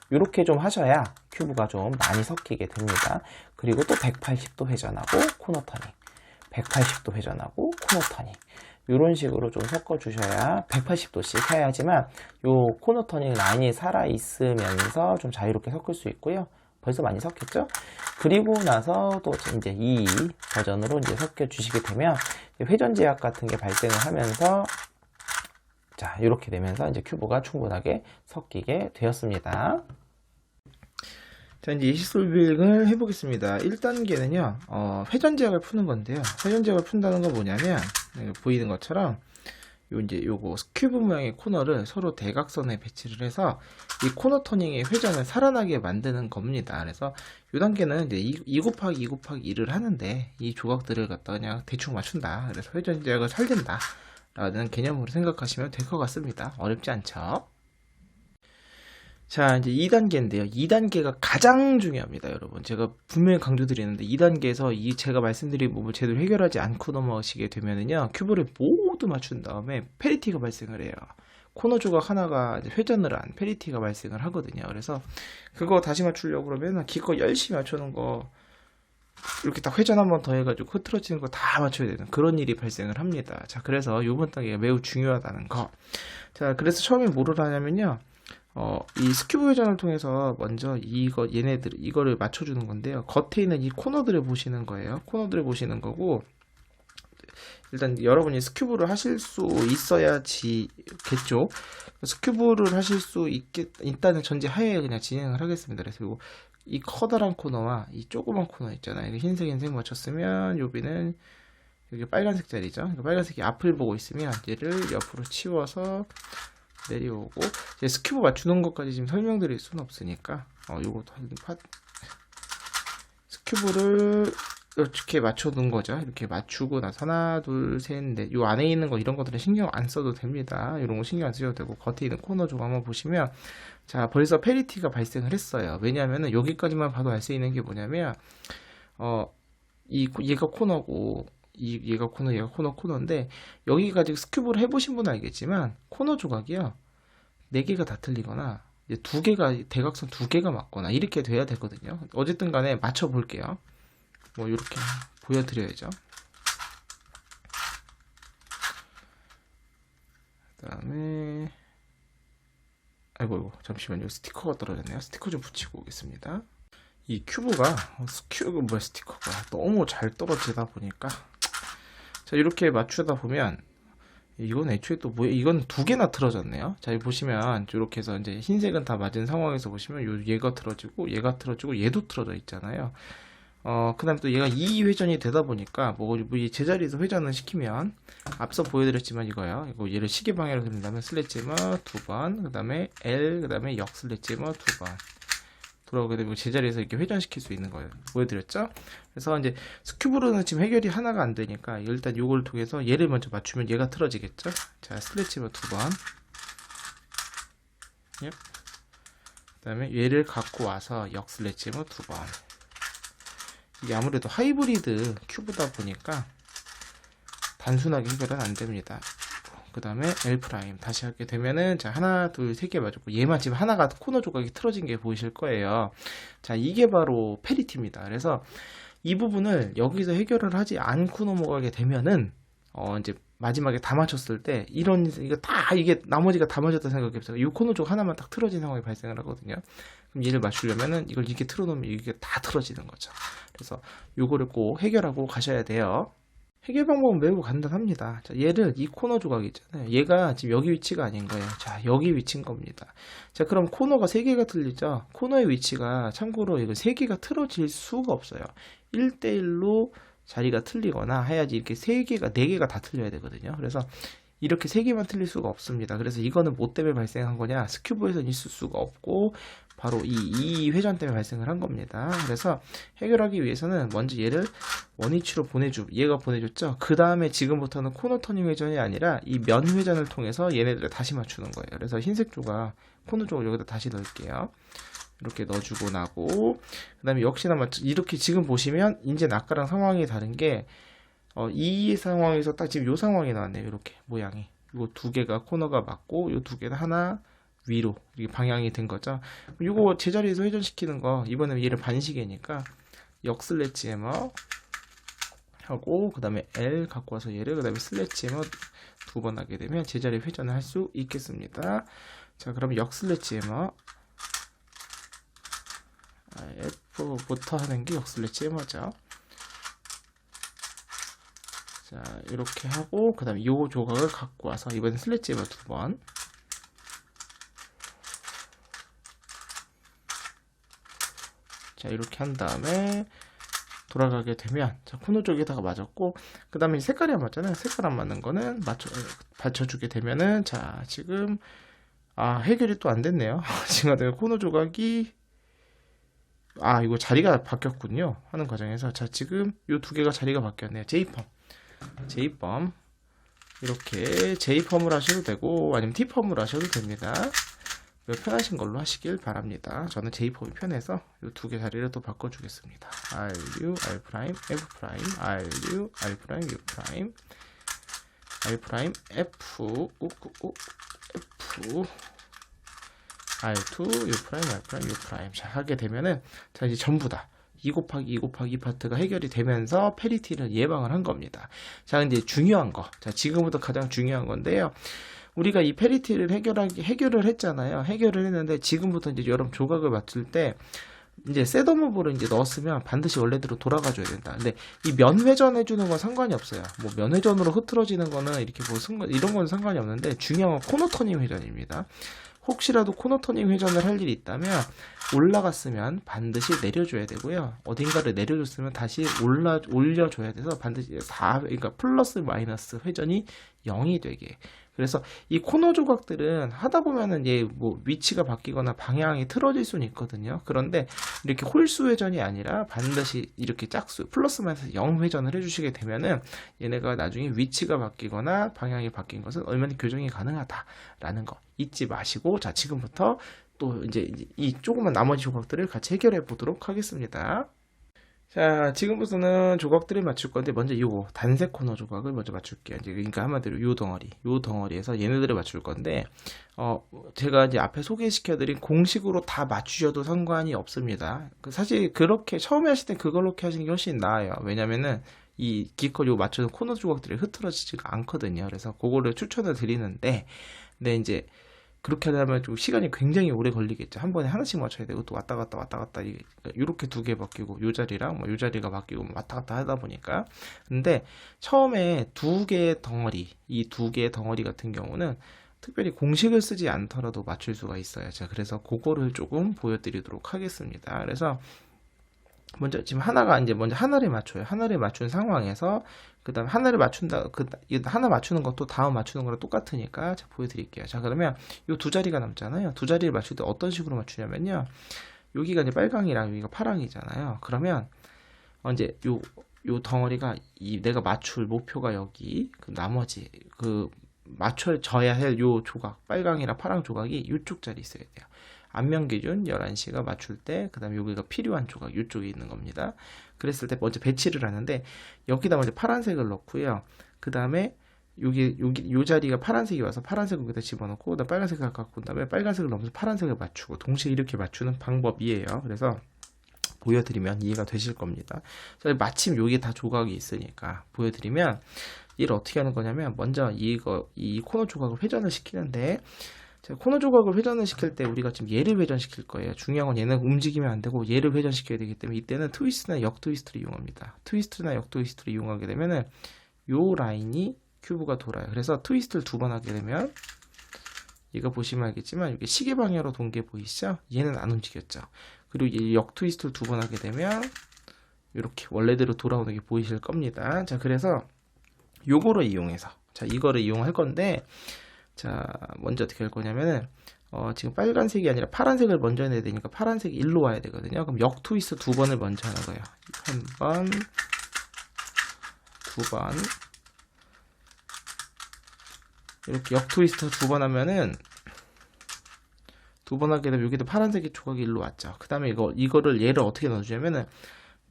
이렇게 좀 하셔야 큐브가 좀 많이 섞이게 됩니다. 그리고 또 180도 회전하고 코너 터닝, 180도 회전하고 코너 터닝. 이런 식으로 좀 섞어 주셔야 180도씩 해야지만 요 코너 터닝 라인이 살아 있으면서 좀 자유롭게 섞을 수 있고요. 벌써 많이 섞였죠? 그리고 나서 또 이제 이 버전으로 이제 섞여 주시게 되면 회전 제약 같은 게 발생을 하면서 자, 이렇게 되면서 이제 큐브가 충분하게 섞이게 되었습니다. 자, 이제 예시솔빙을 해보겠습니다. 1단계는요, 회전 제약을 푸는 건데요. 회전 제약을 푼다는 건 뭐냐면, 보이는 것처럼, 요거 큐브 모양의 코너를 서로 대각선에 배치를 해서, 이 코너 터닝의 회전을 살아나게 만드는 겁니다. 그래서, 이 단계는 이제 2 곱하기 2 곱하기 2를 하는데, 이 조각들을 갖다 그냥 대충 맞춘다. 그래서 회전 제약을 살린다. 라는 개념으로 생각하시면 될 것 같습니다. 어렵지 않죠? 자, 이제 2단계인데요. 2단계가 가장 중요합니다, 여러분. 제가 분명히 강조드리는데 2단계에서 제가 말씀드린 부분을 제대로 해결하지 않고 넘어가시게 되면은요, 큐브를 모두 맞춘 다음에 페리티가 발생을 해요. 코너 조각 하나가 회전을 한 페리티가 발생을 하거든요. 그래서 그거 다시 맞추려고 그러면 기껏 열심히 맞춰놓은 거 이렇게 딱 회전 한 번 더 해가지고 흐트러지는 거 다 맞춰야 되는 그런 일이 발생을 합니다. 자, 그래서 요번 단계가 매우 중요하다는 거. 자, 그래서 처음에 뭐를 하냐면요. 이 스큐브 회전을 통해서 먼저 이거를 맞춰주는 건데요. 겉에 있는 이 코너들을 보시는 거예요. 코너들을 보시는 거고, 일단 여러분이 스큐브를 하실 수 있어야지겠죠. 스큐브를 하실 수 있다는 전제 하에 그냥 진행을 하겠습니다. 그래서 이 커다란 코너와 이 조그만 코너 있잖아요. 흰색 맞췄으면 여기는 여기 빨간색 자리죠. 그러니까 빨간색이 앞을 보고 있으면 얘를 옆으로 치워서 내려오고, 이제 스큐브 맞추는 것까지 지금 설명드릴 수는 없으니까 요것도 스큐브를 이렇게 맞춰둔 거죠. 이렇게 맞추고 나서 하나 둘 셋 넷, 요 안에 있는 거 이런 것들은 신경 안 써도 됩니다. 이런 거 신경 안 쓰셔도 되고, 겉에 있는 코너 조각만 보시면 자, 벌써 페리티가 발생을 했어요. 왜냐하면 여기까지만 봐도 알 수 있는 게 뭐냐면 얘가 코너고 얘가 코너인데, 여기까지 스큐브를 해보신 분은 알겠지만 코너 조각이요 4개가 다 틀리거나 이제 2개가 대각선 2개가 맞거나 이렇게 돼야 되거든요. 어쨌든 간에 맞춰 볼게요. 뭐 이렇게 보여드려야죠. 그 다음에 아이고 잠시만요. 스티커가 떨어졌네요. 스티커 좀 붙이고 오겠습니다. 이 큐브가 스티커가 너무 잘 떨어지다 보니까, 자, 이렇게 맞추다 보면 이건 애초에 또 이건 2개나 틀어졌네요. 자, 여기 보시면 이렇게 해서 이제 흰색은 다 맞은 상황에서 보시면 얘가 틀어지고 얘도 틀어져 있잖아요. 그 다음에 또 얘가 2회전이 되다 보니까 이 제자리에서 회전을 시키면 앞서 보여드렸지만 이거요. 얘를 시계 방향으로 돌린다면 슬래지머 2번, 그 다음에 L, 그 다음에 역 슬래지머 2번 돌아오게 되면 제자리에서 이렇게 회전시킬 수 있는 거예요. 보여드렸죠? 그래서 이제 스큐브로는 지금 해결이 하나가 안 되니까 일단 요걸 통해서 얘를 먼저 맞추면 얘가 틀어지겠죠? 자, 슬래지머 2번. 그 다음에 얘를 갖고 와서 역 슬래지머 2번. 이게 아무래도 하이브리드 큐브다 보니까 단순하게 해결은 안 됩니다. 그 다음에 L 프라임 다시 하게 되면은 자 하나 둘 세 개 맞았고 얘만 지금 하나가 코너 조각이 틀어진 게 보이실 거예요. 자 이게 바로 페리티입니다. 그래서 이 부분을 여기서 해결을 하지 않고 넘어가게 되면은 이제 마지막에 다 맞췄을 때 이런 이거 다 이게 나머지가 다 맞았다 생각해보세요. 이 코너 쪽 하나만 딱 틀어진 상황이 발생을 하거든요. 그럼 얘를 맞추려면은 이걸 이렇게 틀어놓으면 이게 다 틀어지는 거죠. 그래서 요거를 꼭 해결하고 가셔야 돼요. 해결 방법은 매우 간단합니다. 자, 얘를 이 코너 조각 있잖아요. 얘가 지금 여기 위치가 아닌 거예요. 자, 여기 위치인 겁니다. 자, 그럼 코너가 3개가 틀리죠? 코너의 위치가 참고로 이거 3개가 틀어질 수가 없어요. 1대1로 자리가 틀리거나 해야지 이렇게 3개가, 4개가 다 틀려야 되거든요. 그래서 이렇게 3개만 틀릴 수가 없습니다. 그래서 이거는 뭐 때문에 발생한 거냐? 스큐브에서는 있을 수가 없고 바로 이 회전 때문에 발생을 한 겁니다. 그래서 해결하기 위해서는 먼저 얘를 원위치로 얘가 보내줬죠. 그 다음에 지금부터는 코너 터닝 회전이 아니라 이 면 회전을 통해서 얘네들을 다시 맞추는 거예요. 그래서 흰색 조각, 코너 조각 여기다 다시 넣을게요. 이렇게 넣어주고 나고 그 다음에 역시나 이렇게 지금 보시면 이제 아까랑 상황이 다른 게 이 상황에서 딱 지금 이 상황이 나왔네요. 이렇게 모양이 이거 2개가 코너가 맞고 이 2개는 하나 위로 이렇게 방향이 된 거죠. 이거 제자리에서 회전시키는 거 이번에는 얘를 반시계니까 역슬래치 해머 하고 그 다음에 L 갖고 와서 얘를 그 다음에 슬래치 해머 2번 하게 되면 제자리 회전을 할 수 있겠습니다. 자 그럼 역슬래치 해머 F부터 하는 게 역슬래치 해머죠. 자 이렇게 하고 그 다음에 이 조각을 갖고 와서 이번엔 슬래치 해머 2번 자 이렇게 한 다음에 돌아가게 되면 자 코너 쪽에다가 맞았고 그 다음에 색깔이 안 맞잖아요. 색깔 안 맞는 거는 받쳐주게 되면은 자 지금 해결이 또 안 됐네요. 지금 코너 조각이 이거 자리가 바뀌었군요. 하는 과정에서 자 지금 요 2개가 자리가 바뀌었네요. J펌 이렇게 J펌을 하셔도 되고 아니면 T펌을 하셔도 됩니다. 편하신 걸로 하시길 바랍니다. 저는 J펌이 편해서 이 2개 자리를 또 바꿔주겠습니다. RU, R', F', RU, R', U', R', F, F, R2, U', R', U'. 자, 하게 되면은, 자, 이제 전부 다 2 곱하기 2 곱하기 2 파트가 해결이 되면서 페리티를 예방을 한 겁니다. 자, 이제 중요한 거. 자, 지금부터 가장 중요한 건데요. 우리가 이 페리티를 해결을 했잖아요. 해결을 했는데 지금부터 이제 여러분 조각을 맞출 때 이제 셋업을 이제 넣었으면 반드시 원래대로 돌아가줘야 된다. 근데 이 면 회전 해주는 건 상관이 없어요. 뭐 면 회전으로 흐트러지는 거는 이렇게 뭐 이런 건 상관이 없는데 중요한 건 코너 터닝 회전입니다. 혹시라도 코너 터닝 회전을 할 일이 있다면 올라갔으면 반드시 내려줘야 되고요. 어딘가를 내려줬으면 다시 올려줘야 돼서 반드시 그러니까 플러스 마이너스 회전이 0이 되게. 그래서 이 코너 조각들은 하다 보면은 뭐 위치가 바뀌거나 방향이 틀어질 수는 있거든요. 그런데 이렇게 홀수 회전이 아니라 반드시 이렇게 짝수 플러스 마이너스 0 회전을 해주시게 되면은 얘네가 나중에 위치가 바뀌거나 방향이 바뀐 것은 얼마나 교정이 가능하다라는 거 잊지 마시고 자 지금부터 또 이제 이 조그만 나머지 조각들을 같이 해결해 보도록 하겠습니다. 자, 지금부터는 조각들을 맞출 건데 먼저 이거 단색 코너 조각을 먼저 맞출게요. 이제 그러니까 한마디로 요 덩어리에서 얘네들을 맞출 건데 제가 이제 앞에 소개시켜드린 공식으로 다 맞추셔도 상관이 없습니다. 사실 그렇게 처음에 하실 때 그렇게 하시는 게 훨씬 나아요. 왜냐면은 이 기껏 요 맞추는 코너 조각들이 흐트러지지가 않거든요. 그래서 그거를 추천을 드리는데 근데 이제 그렇게 하려면 좀 시간이 굉장히 오래 걸리겠죠. 한 번에 하나씩 맞춰야 되고 또 왔다 갔다 이렇게 2개 바뀌고 요 자리랑 요 자리가 바뀌고 왔다 갔다 하다 보니까 근데 처음에 2개의 덩어리 이 2개의 덩어리 같은 경우는 특별히 공식을 쓰지 않더라도 맞출 수가 있어요. 자, 그래서 그거를 조금 보여드리도록 하겠습니다. 그래서 먼저 지금 먼저 하나를 맞춰요. 하나를 맞춘 상황에서 그 다음 하나를 맞춘다. 하나 맞추는 것도 다음 맞추는 거랑 똑같으니까 제가 보여드릴게요. 자, 그러면 요 2자리가 남잖아요. 2자리를 맞출 때 어떤 식으로 맞추냐면요. 여기가 이제 빨강이랑 여기가 파랑이잖아요. 그러면 이제 요 덩어리가 내가 맞출 목표가 여기 나머지 맞춰져야 할 요 조각 빨강이랑 파랑 조각이 이쪽 자리 있어야 돼요. 안면 기준 11시가 맞출 때 그 다음에 여기가 필요한 조각 이쪽에 있는 겁니다. 그랬을 때 먼저 배치를 하는데 여기다 먼저 파란색을 넣고요. 그 다음에 여기 요 자리가 파란색이 와서 파란색을 여기다 집어넣고 그다음 빨간색을 갖고 온 다음에 빨간색을 넣으면서 파란색을 맞추고 동시에 이렇게 맞추는 방법이에요. 그래서 보여드리면 이해가 되실 겁니다. 마침 여기 다 조각이 있으니까 보여드리면 이를 어떻게 하는 거냐면 먼저 이 코너 조각을 회전을 시키는데 자, 코너 조각을 회전을 시킬 때 우리가 지금 얘를 회전시킬 거예요. 중요한 건 얘는 움직이면 안 되고 얘를 회전시켜야 되기 때문에 이때는 트위스트나 역트위스트를 이용합니다. 트위스트나 역트위스트를 이용하게 되면은 요 라인이 큐브가 돌아요. 그래서 트위스트를 두 번 하게 되면 이거 보시면 알겠지만 이게 시계 방향으로 돈 게 보이시죠? 얘는 안 움직였죠. 그리고 이 역트위스트를 두 번 하게 되면 이렇게 원래대로 돌아오는 게 보이실 겁니다. 자, 그래서 요거를 이용해서 자, 이거를 이용할 건데 자, 먼저 어떻게 할 거냐면은 지금 빨간색이 아니라 파란색을 먼저 해야 되니까 파란색이 일로 와야 되거든요. 그럼 역트위스트 두 번을 먼저 하는 거예요. 한 번, 두 번. 이렇게 역트위스트 두 번 하면은 두 번 하게 되면 여기도 파란색이 조각이 일로 왔죠. 그 다음에 이거를 얘를 어떻게 넣어주냐면은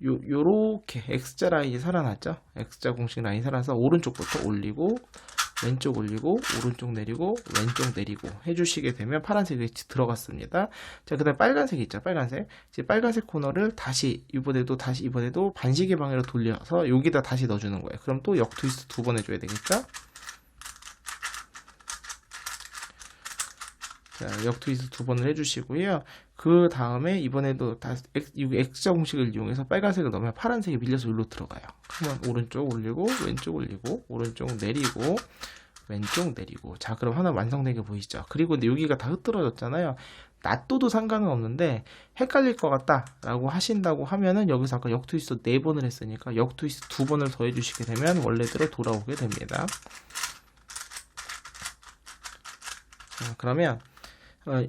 요렇게 X자 라인이 살아났죠. X자 공식 라인이 살아서 오른쪽부터 올리고 왼쪽 올리고 오른쪽 내리고 왼쪽 내리고 해주시게 되면 파란색이 들어갔습니다. 자, 그 다음에 빨간색 있죠. 빨간색. 이제 빨간색 코너를 다시 이번에도 반시계 방향으로 돌려서 여기다 다시 넣어주는 거예요. 그럼 또 역트위스트 두 번 해줘야 되겠죠. 자, 역트위스트 두 번을 해주시고요. 그 다음에 이번에도 X자 공식을 이용해서 빨간색을 넣으면 파란색이 밀려서 여기로 들어가요. 그러면 오른쪽 올리고 왼쪽 올리고 오른쪽 내리고 왼쪽 내리고 자, 그럼 하나 완성되게 보이죠. 그리고 근데 여기가 다 흐트러졌잖아요. 놔둬도 상관은 없는데 헷갈릴 것 같다 라고 하신다고 하면은 여기서 아까 역트위스트 4번을 했으니까 역트위스트 2번을 더 해주시게 되면 원래대로 돌아오게 됩니다. 자, 그러면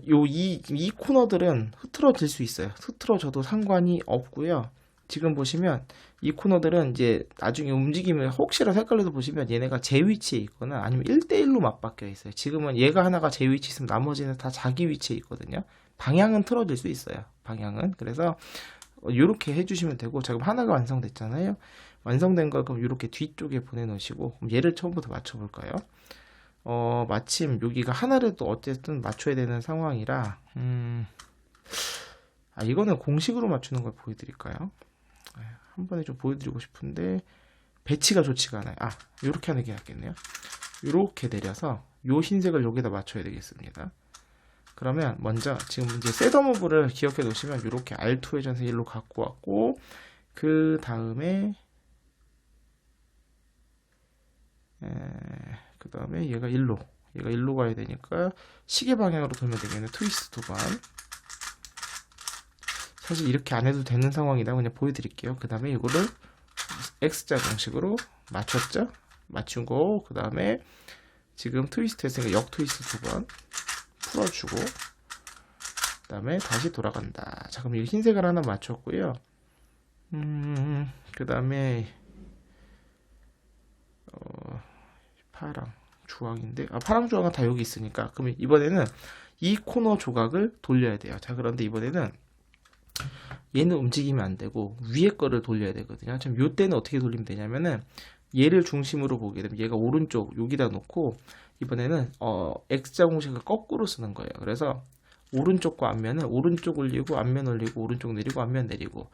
이 코너들은 흐트러질 수 있어요. 흐트러져도 상관이 없고요. 지금 보시면 이 코너들은 이제 나중에 움직이면 혹시라도 헷갈려도 보시면 얘네가 제 위치에 있거나 아니면 1대1로 맞바뀌어 있어요. 지금은 얘가 하나가 제 위치에 있으면 나머지는 다 자기 위치에 있거든요. 방향은 틀어질 수 있어요. 방향은. 그래서 이렇게 해주시면 되고 지금 하나가 완성됐잖아요. 완성된 걸 그럼 이렇게 뒤쪽에 보내놓으시고 그럼 얘를 처음부터 맞춰볼까요? 마침 여기가 하나라도 어쨌든 맞춰야 되는 상황이라 이거는 공식으로 맞추는 걸 보여드릴까요? 한 번에 좀 보여드리고 싶은데 배치가 좋지가 않아요. 이렇게 하는 게 낫겠네요. 이렇게 내려서 요 흰색을 여기다 맞춰야 되겠습니다. 그러면 먼저 지금 이제 셋더무브를 기억해 놓으시면 이렇게 R2 회전에서 1로 갖고 왔고 그 다음에 얘가 일로 가야 되니까 시계 방향으로 돌면 되겠네. 트위스트 두 번. 사실 이렇게 안 해도 되는 상황이다. 그냥 보여드릴게요. 그 다음에 이거를 X자 공식으로 맞췄죠? 맞춘 거. 그 다음에 지금 트위스트 했으니까 역 트위스트 두 번 풀어주고 그 다음에 다시 돌아간다. 자, 그럼 이 흰색을 하나 맞췄고요. 그 다음에 파랑 주황인데 파랑 주황은 다 여기 있으니까 그럼 이번에는 이 코너 조각을 돌려야 돼요. 자, 그런데 이번에는 얘는 움직이면 안 되고 위에 거를 돌려야 되거든요. 지금 요 때는 어떻게 돌리면 되냐면은 얘를 중심으로 보게 되면 얘가 오른쪽 여기다 놓고 이번에는 X자 공식을 거꾸로 쓰는 거예요. 그래서 오른쪽과 앞면은 오른쪽 올리고 앞면 올리고 오른쪽 내리고 앞면 내리고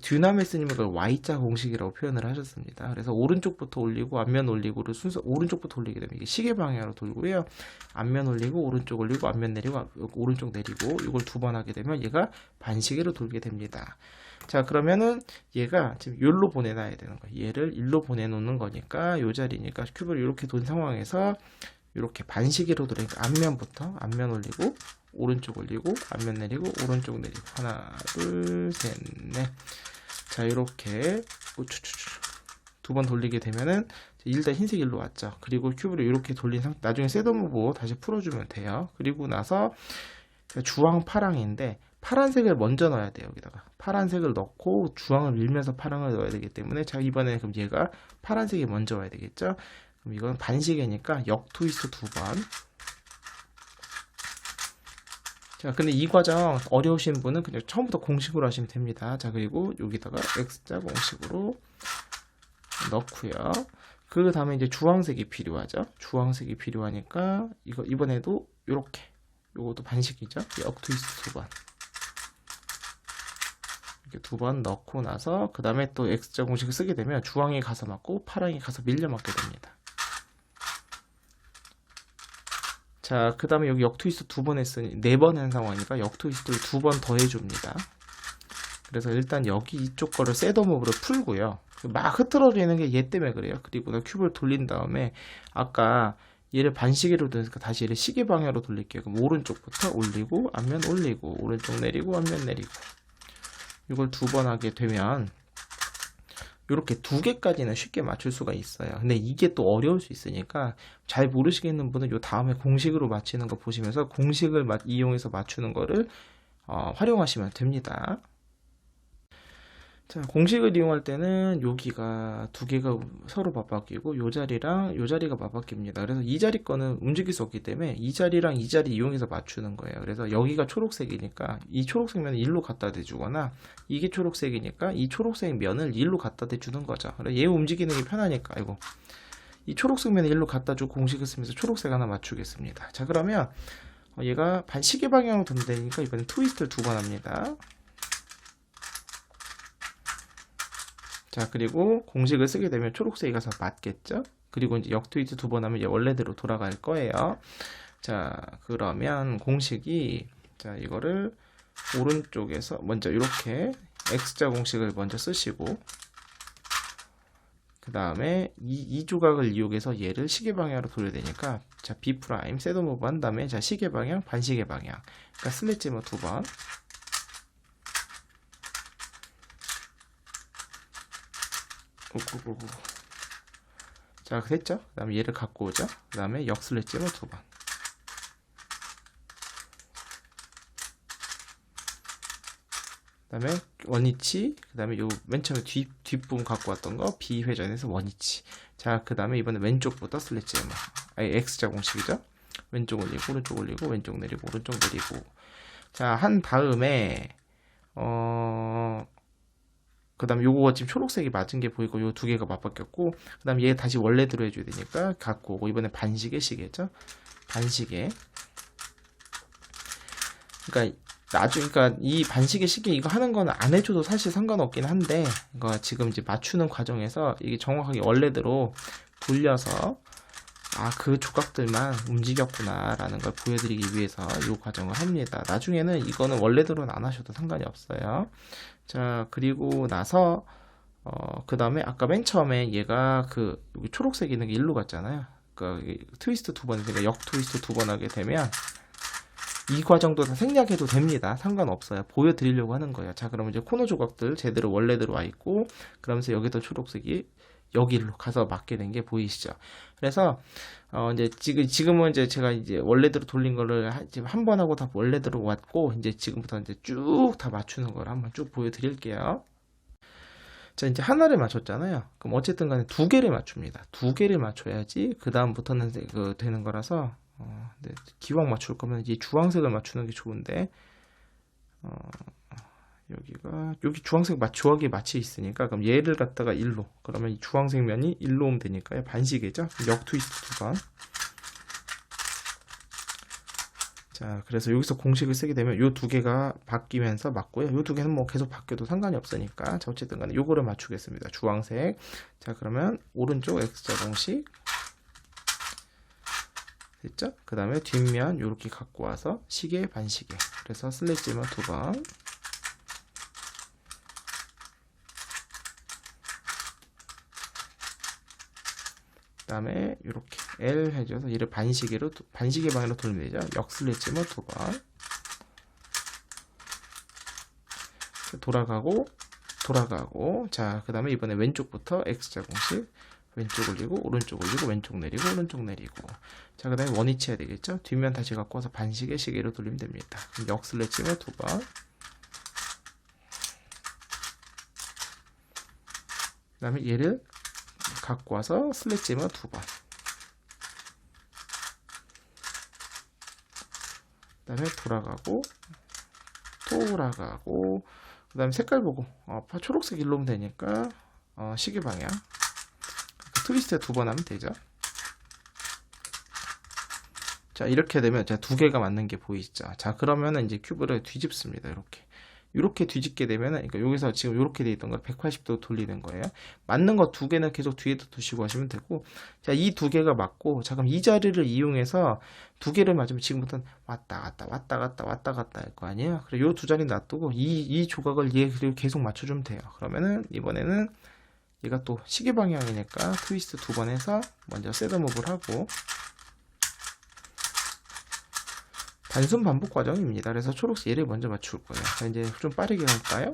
듀나메스님은 그걸 Y자 공식이라고 표현을 하셨습니다. 그래서 오른쪽부터 올리고 앞면 올리고를 순서 오른쪽부터 올리게 되면 이게 시계 방향으로 돌고요. 앞면 올리고 오른쪽 올리고 앞면 내리고 오른쪽 내리고 이걸 두 번 하게 되면 얘가 반시계로 돌게 됩니다. 자, 그러면은 얘가 지금 여기로 보내놔야 되는 거예요. 얘를 일로 보내놓는 거니까 요 자리니까 큐브를 이렇게 돈 상황에서 이렇게 반시계로 돌으니까 앞면부터 앞면 올리고 오른쪽 올리고 앞면 내리고 오른쪽 내리고 하나 둘 셋 넷. 자, 이렇게 두 번 돌리게 되면은 일단 흰색 일로 왔죠. 그리고 큐브를 이렇게 돌린 상태 나중에 셋더무브 다시 풀어주면 돼요. 그리고 나서 주황 파랑인데 파란색을 먼저 넣어야 돼요. 여기다가 파란색을 넣고 주황을 밀면서 파랑을 넣어야 되기 때문에 자, 이번에 그럼 얘가 파란색이 먼저 와야 되겠죠. 그럼 이건 반시계니까 역 트위스트 두 번. 자, 근데 이 과정 어려우신 분은 그냥 처음부터 공식으로 하시면 됩니다. 자, 그리고 여기다가 X자 공식으로 넣고요. 그 다음에 이제 주황색이 필요하죠. 주황색이 필요하니까 이번에도 요렇게, 요것도 반식이죠. 역 트위스트 2번 이렇게 2번 넣고 나서 그 다음에 또 X자 공식을 쓰게 되면 주황이 가서 맞고 파랑이 가서 밀려 맞게 됩니다. 자, 그 다음에 여기 역 트위스트 2번 했으니 4번 한 상황이니까 역 트위스트를 2번 더 해줍니다. 그래서 일단 여기 이쪽 거를 셋업으로 풀고요. 막 흐트러지는 게 얘 때문에 그래요. 그리고 큐브를 돌린 다음에 아까 얘를 반시계로 돌리니까 다시 얘를 시계 방향으로 돌릴게요. 그럼 오른쪽부터 올리고 앞면 올리고 오른쪽 내리고 앞면 내리고 이걸 2번 하게 되면 이렇게 2개까지는 쉽게 맞출 수가 있어요. 근데 이게 또 어려울 수 있으니까 잘 모르시겠는 분은 요 다음에 공식으로 맞히는 거 보시면서 공식을 이용해서 맞추는 거를 활용하시면 됩니다. 자, 공식을 이용할 때는 여기가 2개가 서로 맞바뀌고 요 자리랑 요 자리가 맞바뀝니다. 그래서 이 자리 거는 움직일 수 없기 때문에 이 자리랑 이 자리 이용해서 맞추는 거예요. 그래서 여기가 초록색이니까 이 초록색 면을 1로 갖다 대주거나 이게 초록색이니까 이 초록색 면을 1로 갖다 대주는 거죠. 그래서 얘 움직이는 게 편하니까 이 초록색 면을 1로 갖다 주고 공식을 쓰면서 초록색 하나 맞추겠습니다. 자, 그러면 얘가 시계 방향으로 돈다니까 이번엔 트위스트를 2번 합니다. 자, 그리고 공식을 쓰게 되면 초록색이 가서 맞겠죠? 그리고 이제 역 트위스트 2번 하면 이제 원래대로 돌아갈 거예요. 자, 그러면 공식이, 자, 이거를 오른쪽에서 먼저 이렇게 X자 공식을 먼저 쓰시고, 그 다음에 이 조각을 이용해서 얘를 시계 방향으로 돌려야 되니까, 자, B 프라임 셋업 오브 한 다음에, 자, 시계 방향, 반시계 방향. 그러니까 슬래지머 2번. 자, 됐죠? 그 다음에 얘를 갖고 오죠? 그 다음에 역슬래지머 2번. 그 다음에 원위치, 그 다음에 요 맨 처음에 뒷부분 갖고 왔던 거 B회전에서 원위치. 자, 그 다음에 이번에 왼쪽부터 슬래지머. X자 공식이죠? 왼쪽 올리고, 오른쪽 올리고, 왼쪽 내리고, 오른쪽 내리고. 자, 한 다음에, 그 다음에 요거 지금 초록색이 맞은 게 보이고 요 2개가 맞바뀌었고 그 다음에 얘 다시 원래대로 해줘야 되니까 갖고 오고 이번에 반시계 시계죠. 반시계. 그러니까 그러니까 이 반시계 시계 이거 하는 거는 안 해줘도 사실 상관없긴 한데 이거 지금 이제 맞추는 과정에서 이게 정확하게 원래대로 돌려서 그 조각들만 움직였구나 라는 걸 보여드리기 위해서 이 과정을 합니다. 나중에는 이거는 원래대로는 안 하셔도 상관이 없어요. 자, 그리고 나서 그 다음에 아까 맨 처음에 얘가 여기 초록색 있는 게 1로 갔잖아요. 그러니까 트위스트 2번, 그러니까 역 트위스트 2번 하게 되면 이 과정도 다 생략해도 됩니다. 상관없어요. 보여드리려고 하는 거예요. 자, 그러면 이제 코너 조각들 제대로 원래대로 와 있고 그러면서 여기도 초록색이 여기로 가서 맞게 된 게 보이시죠? 그래서 이제 지금은 이제 제가 이제 원래대로 돌린 거를 지금 한 번 하고 다 원래대로 왔고 이제 지금부터 이제 쭉 다 맞추는 걸 한번 쭉 보여드릴게요. 자, 이제 하나를 맞췄잖아요. 그럼 어쨌든 간에 2개를 맞춥니다. 2개를 맞춰야지 그 다음부터는 되는 거라서 기왕 맞출 거면 이제 주황색을 맞추는 게 좋은데 여기 주황색 조각이 마치 있으니까 그럼 얘를 갖다가 1로 그러면 이 주황색 면이 1로 오면 되니까요. 반시계죠. 역 트위스트 2번. 자, 그래서 여기서 공식을 쓰게 되면 요 2개가 바뀌면서 맞고요. 요 2개는 뭐 계속 바뀌어도 상관이 없으니까 자, 어쨌든 간에 요거를 맞추겠습니다. 주황색. 자, 그러면 오른쪽 X자 공식 됐죠? 그 다음에 뒷면 요렇게 갖고 와서 시계 반시계. 그래서 슬래지머 2번. 그 다음에 이렇게 L 해줘서 얘를 반시계 방향으로 돌리면 되죠. 역슬래지머 2번. 돌아가고 자, 그 다음에 이번에 왼쪽부터 X자 공식 왼쪽 올리고 오른쪽 올리고 왼쪽 내리고 오른쪽 내리고 자, 그 다음에 원위치 해야 되겠죠. 뒷면 다시 갖고 와서 반시계 시계로 돌리면 됩니다. 그럼 역슬래지머 2번. 그 다음에 얘를 갖고 와서 슬래지머 2번. 그 다음에 돌아가고 그 다음에 색깔 보고 초록색 일로 오면 되니까 시계 방향 트위스트 두 번 하면 되죠. 자, 이렇게 되면 자, 두 개가 맞는 게 보이죠. 자, 그러면은 이제 큐브를 뒤집습니다. 이렇게 뒤집게 되면은, 그러니까 여기서 지금 이렇게 돼 있던 걸 180도 돌리는 거예요. 맞는 거 두 개는 계속 뒤에다 두시고 하시면 되고, 자, 이 두 개가 맞고, 자, 그럼 이 자리를 이용해서 두 개를 맞으면 지금부터는 왔다 갔다 왔다 갔다 왔다 갔다 할 거 아니에요. 그래, 요 두 자리 놔두고 이 조각을 얘를 계속 맞춰주면 돼요. 그러면은 이번에는 얘가 또 시계 방향이니까 트위스트 두 번 해서 먼저 셋업을 하고, 단순 반복 과정입니다. 그래서 초록색 얘를 먼저 맞출 거예요. 자, 이제 좀 빠르게 갈까요?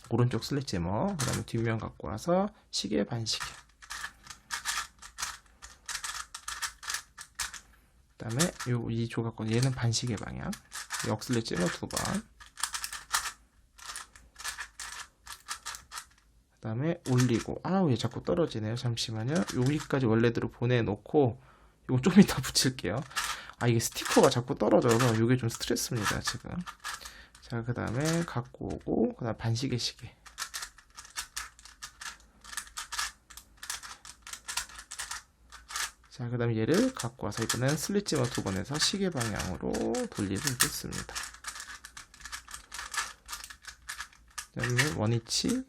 오른쪽 슬래지머, 그 다음에 뒷면 갖고 와서 시계 반시계, 그 다음에 이 조각권 얘는 반시계 방향, 역 슬래지머 두 번, 그 다음에 올리고, 아우 얘 자꾸 떨어지네요. 잠시만요. 여기까지 원래대로 보내놓고 이거 좀 이따 붙일게요. 아, 이게 스티커가 자꾸 떨어져서 이게 좀 스트레스입니다, 지금. 자, 그 다음에 갖고 오고, 그 다음 반시계 시계. 자, 그 다음에 얘를 갖고 와서 이번엔 슬릿지머 두 번 해서 시계 방향으로 돌리겠습니다. 그 다음에 원위치.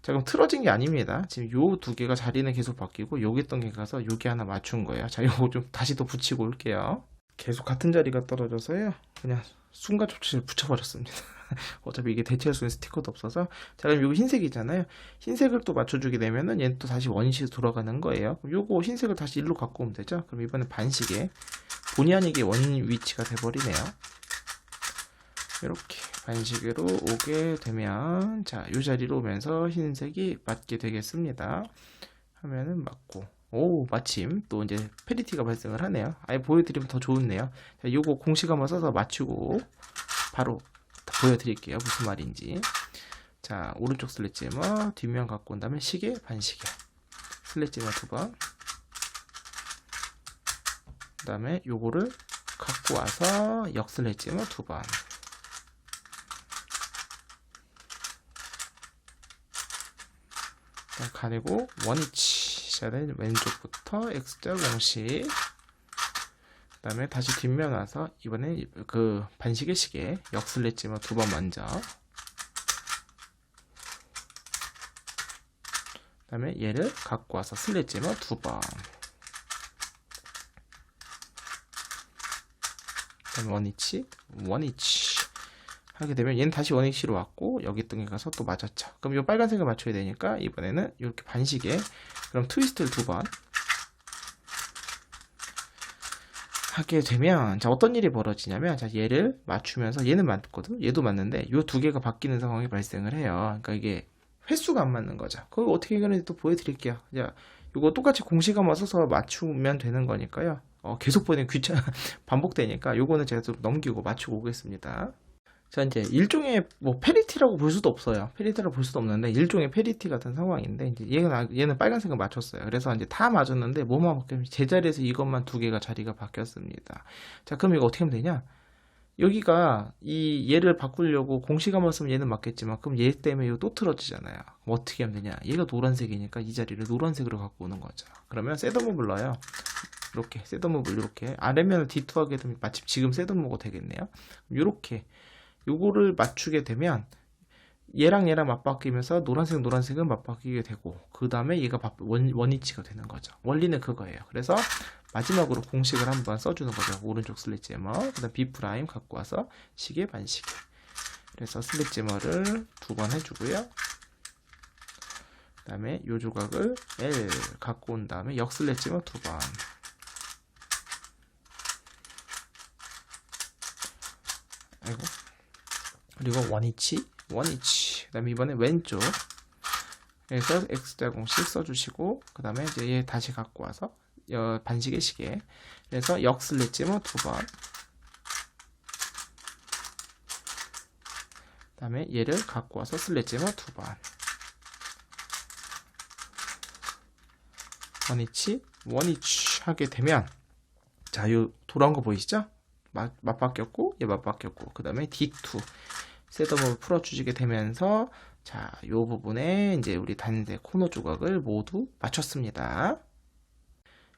자, 그럼 틀어진 게 아닙니다. 지금 요 두 개가 자리는 계속 바뀌고 여기 있던 게 가서 여기 하나 맞춘 거예요. 자, 요거 좀 다시 더 붙이고 올게요. 계속 같은 자리가 떨어져서요. 그냥 순간 조치를 붙여버렸습니다. 어차피 이게 대체할 수 있는 스티커도 없어서. 자, 그럼 요거 흰색이잖아요. 흰색을 또 맞춰주게 되면은 얘는 또 다시 원시로 돌아가는 거예요. 그럼 요거 흰색을 다시 일로 갖고 오면 되죠. 그럼 이번엔 반시계. 본의 아니게 원 위치가 돼버리네요. 이렇게 반시계로 오게 되면, 자, 이 자리로 오면서 흰색이 맞게 되겠습니다. 하면은 맞고, 오, 마침 또 이제 페리티가 발생을 하네요. 아예 보여드리면 더 좋네요. 자, 요거 공식 한번 써서 맞추고 바로 보여드릴게요. 무슨 말인지. 자, 오른쪽 슬래지머 뒷면 갖고 온 다음에 시계 반시계, 슬래지머 두 번, 그 다음에 요거를 갖고 와서 역 슬래지머 두 번, 가리고 원위치. 자, 왼쪽부터 X자 공식, 그 다음에 다시 뒷면 와서 이번에 그 반시계 시계 역 슬래지머 두 번 먼저, 그 다음에 얘를 갖고 와서 슬래지머 두 번, 그 다음에 원위치 하게 되면 얘는 다시 원위치로 왔고 여기 있던 게 가서 또 맞았죠. 그럼 이 빨간색을 맞춰야 되니까 이번에는 이렇게 반시계, 그럼 트위스트를 두 번 하게 되면, 자, 어떤 일이 벌어지냐면, 자, 얘를 맞추면서 얘는 맞거든, 얘도 맞는데 이 두 개가 바뀌는 상황이 발생을 해요. 그러니까 이게 횟수가 안 맞는 거죠. 그거 어떻게 해결하는지 또 보여드릴게요. 자, 이거 똑같이 공식 한번 써서 맞추면 되는 거니까요. 계속 보내면 반복되니까 요거는 제가 좀 넘기고 맞추고 오겠습니다. 자, 이제 일종의 뭐 페리티라고 볼 수도 없어요. 페리티라고 볼 수도 없는데 일종의 페리티 같은 상황인데, 이제 얘는 빨간색을 맞췄어요. 그래서 이제 다 맞았는데 뭐만 바뀌면 제자리에서 이것만 두 개가 자리가 바뀌었습니다. 자, 그럼 이거 어떻게 하면 되냐? 여기가 얘를 바꾸려고 공식 한번 쓰면 얘는 맞겠지만, 그럼 얘 때문에 이거 또 틀어지잖아요. 그럼 어떻게 하면 되냐? 얘가 노란색이니까 이 자리를 노란색으로 갖고 오는 거죠. 그러면 셋업을 불러요. 이렇게 셋업을 이렇게 아래면을 D2하게 되면 마침 지금 셋업모가 되겠네요. 이렇게 요거를 맞추게 되면 얘랑 맞바뀌면서 노란색은 맞바뀌게 되고, 그 다음에 얘가 원위치가 되는 거죠. 원리는 그거예요. 그래서 마지막으로 공식을 한번 써주는 거죠. 오른쪽 슬릿지머, 그 다음 B' 갖고 와서 시계 반시계. 그래서 슬릿지머를 두 번 해주고요. 그 다음에 요 조각을 L 갖고 온 다음에 역 슬릿지머 두 번. 아이고. 그리고 원위치. 그 다음에 이번에 왼쪽 에서 X자 공식 써주시고, 그 다음에 이제 얘 다시 갖고 와서 반시계 시계, 그래서 역 슬릿지머 두 번, 그 다음에 얘를 갖고 와서 슬릿지머 두 번, 원위치 하게 되면, 자, 요 돌아온 거 보이시죠? 맞바뀌었고 얘 맞바뀌었고, 그 다음에 D2 셋업을 풀어주시게 되면서 자, 요 부분에 이제 우리 단색 코너 조각을 모두 맞췄습니다.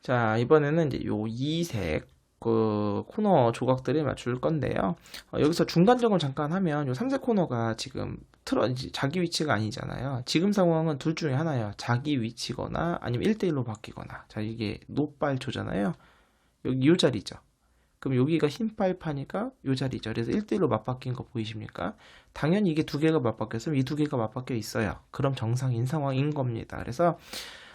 자, 이번에는 이제 요 이색 그 코너 조각들을 맞출 건데요. 여기서 중간점을 잠깐 하면 요 삼색 코너가 지금 이제 자기 위치가 아니잖아요. 지금 상황은 둘 중에 하나예요. 자기 위치거나 아니면 1대1로 바뀌거나. 자, 이게 노빨조잖아요. 여기 요 자리죠. 그럼 여기가 흰 빨파니까 요 자리죠. 그래서 1대1로 맞바뀐 거 보이십니까? 당연히 이게 두 개가 맞바뀌었으면 이 두 개가 맞바뀌어 있어요. 그럼 정상인 상황인 겁니다. 그래서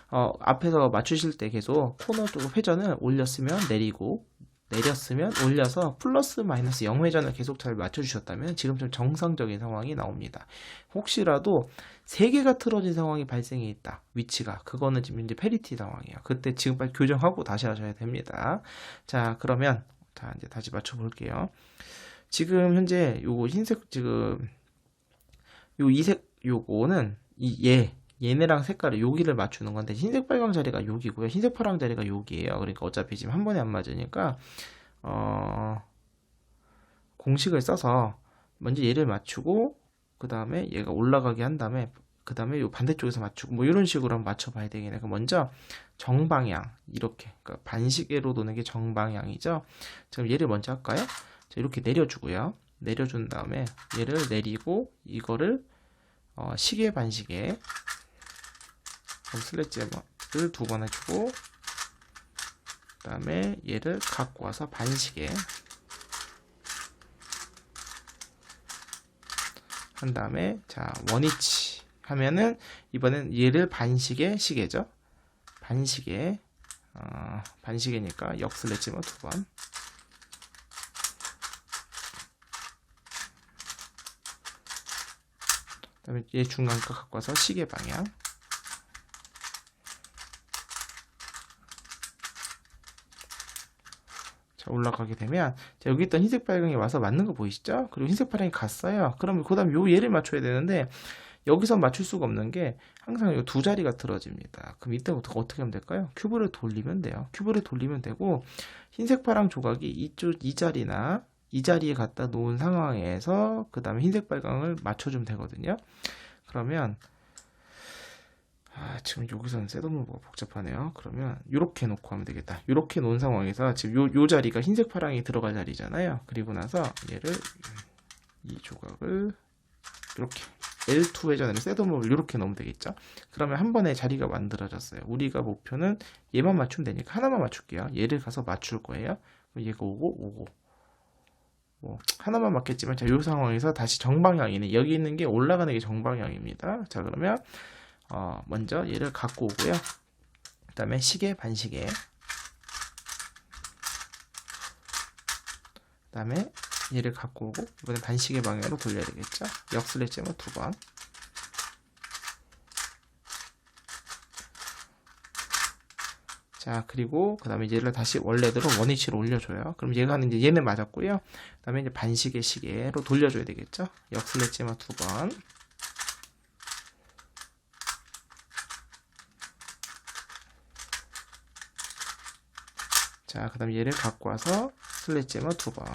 앞에서 맞추실 때 계속 코너 쪽 회전을 올렸으면 내리고 내렸으면 올려서 플러스 마이너스 0회전을 계속 잘 맞춰주셨다면 지금 좀 정상적인 상황이 나옵니다. 혹시라도 3개가 틀어진 상황이 발생해 있다. 위치가. 그거는 지금 이제 페리티 상황이에요. 그때 지금 빨리 교정하고 다시 하셔야 됩니다. 자, 그러면 자, 이제 다시 맞춰 볼게요. 지금 현재 요거 흰색 지금 요 이색 요거는 얘네랑 색깔을 여기를 맞추는 건데 흰색 빨강 자리가 여기고요. 흰색 파랑 자리가 여기예요. 그러니까 어차피 지금 한 번에 안 맞으니까 공식을 써서 먼저 얘를 맞추고 그 다음에 얘가 올라가게 한 다음에 그 다음에 요 반대쪽에서 맞추고 뭐 이런 식으로 한번 맞춰봐야 되겠네. 그러니까 먼저 정방향 이렇게 그러니까 반시계로 도는 게 정방향이죠. 지금 얘를 먼저 할까요? 자, 이렇게 내려주고요. 내려준 다음에 얘를 내리고 이거를 시계 반시계 슬래지를 2번 해주고 그 다음에 얘를 갖고 와서 반시계 한 다음에 자 원위치 하면은 이번엔 얘를 반시계 시계죠. 반시계 반시계니까 역슬래지만 2번 그 다음에 얘 중간가 갖고 와서 시계 방향 자, 올라가게 되면 자, 여기 있던 흰색 빨강이 와서 맞는 거 보이시죠? 그리고 흰색 파랑이 갔어요. 그러면 그 다음 요 얘를 맞춰야 되는데 여기서 맞출 수가 없는 게 항상 이 두 자리가 틀어집니다. 그럼 이때부터 어떻게 하면 될까요? 큐브를 돌리면 돼요. 큐브를 돌리면 되고 흰색 파랑 조각이 이 자리나 이 자리에 갖다 놓은 상황에서 그 다음에 흰색 빨강을 맞춰주면 되거든요. 그러면 지금 여기서는 셋업무브가 복잡하네요. 그러면 이렇게 놓고 하면 되겠다. 이렇게 놓은 상황에서 지금 요 자리가 흰색 파랑이 들어갈 자리잖아요. 그리고 나서 얘를 이 조각을 이렇게 L2 회전으로 셋업무브를 이렇게 넣으면 되겠죠. 그러면 한 번에 자리가 만들어졌어요. 우리가 목표는 얘만 맞추면 되니까 하나만 맞출게요. 얘를 가서 맞출 거예요. 얘가 오고 뭐 하나만 맞겠지만 자, 이 상황에서 다시 정방향이네. 여기 있는 게 올라가는 게 정방향입니다. 자, 그러면 먼저 얘를 갖고 오고요. 그 다음에 시계 반시계 그 다음에 얘를 갖고 오고 이번에 반시계 방향으로 돌려야 되겠죠. 역슬래지만 2번 자, 그리고 그 다음에 얘를 다시 원래대로 원위치로 올려줘요. 그럼 얘가 이제 얘는 맞았고요. 그 다음에 이제 반시계 시계로 돌려줘야 되겠죠. 역슬래지만 2번 자, 그 다음에 얘를 갖고 와서 슬래지만 2번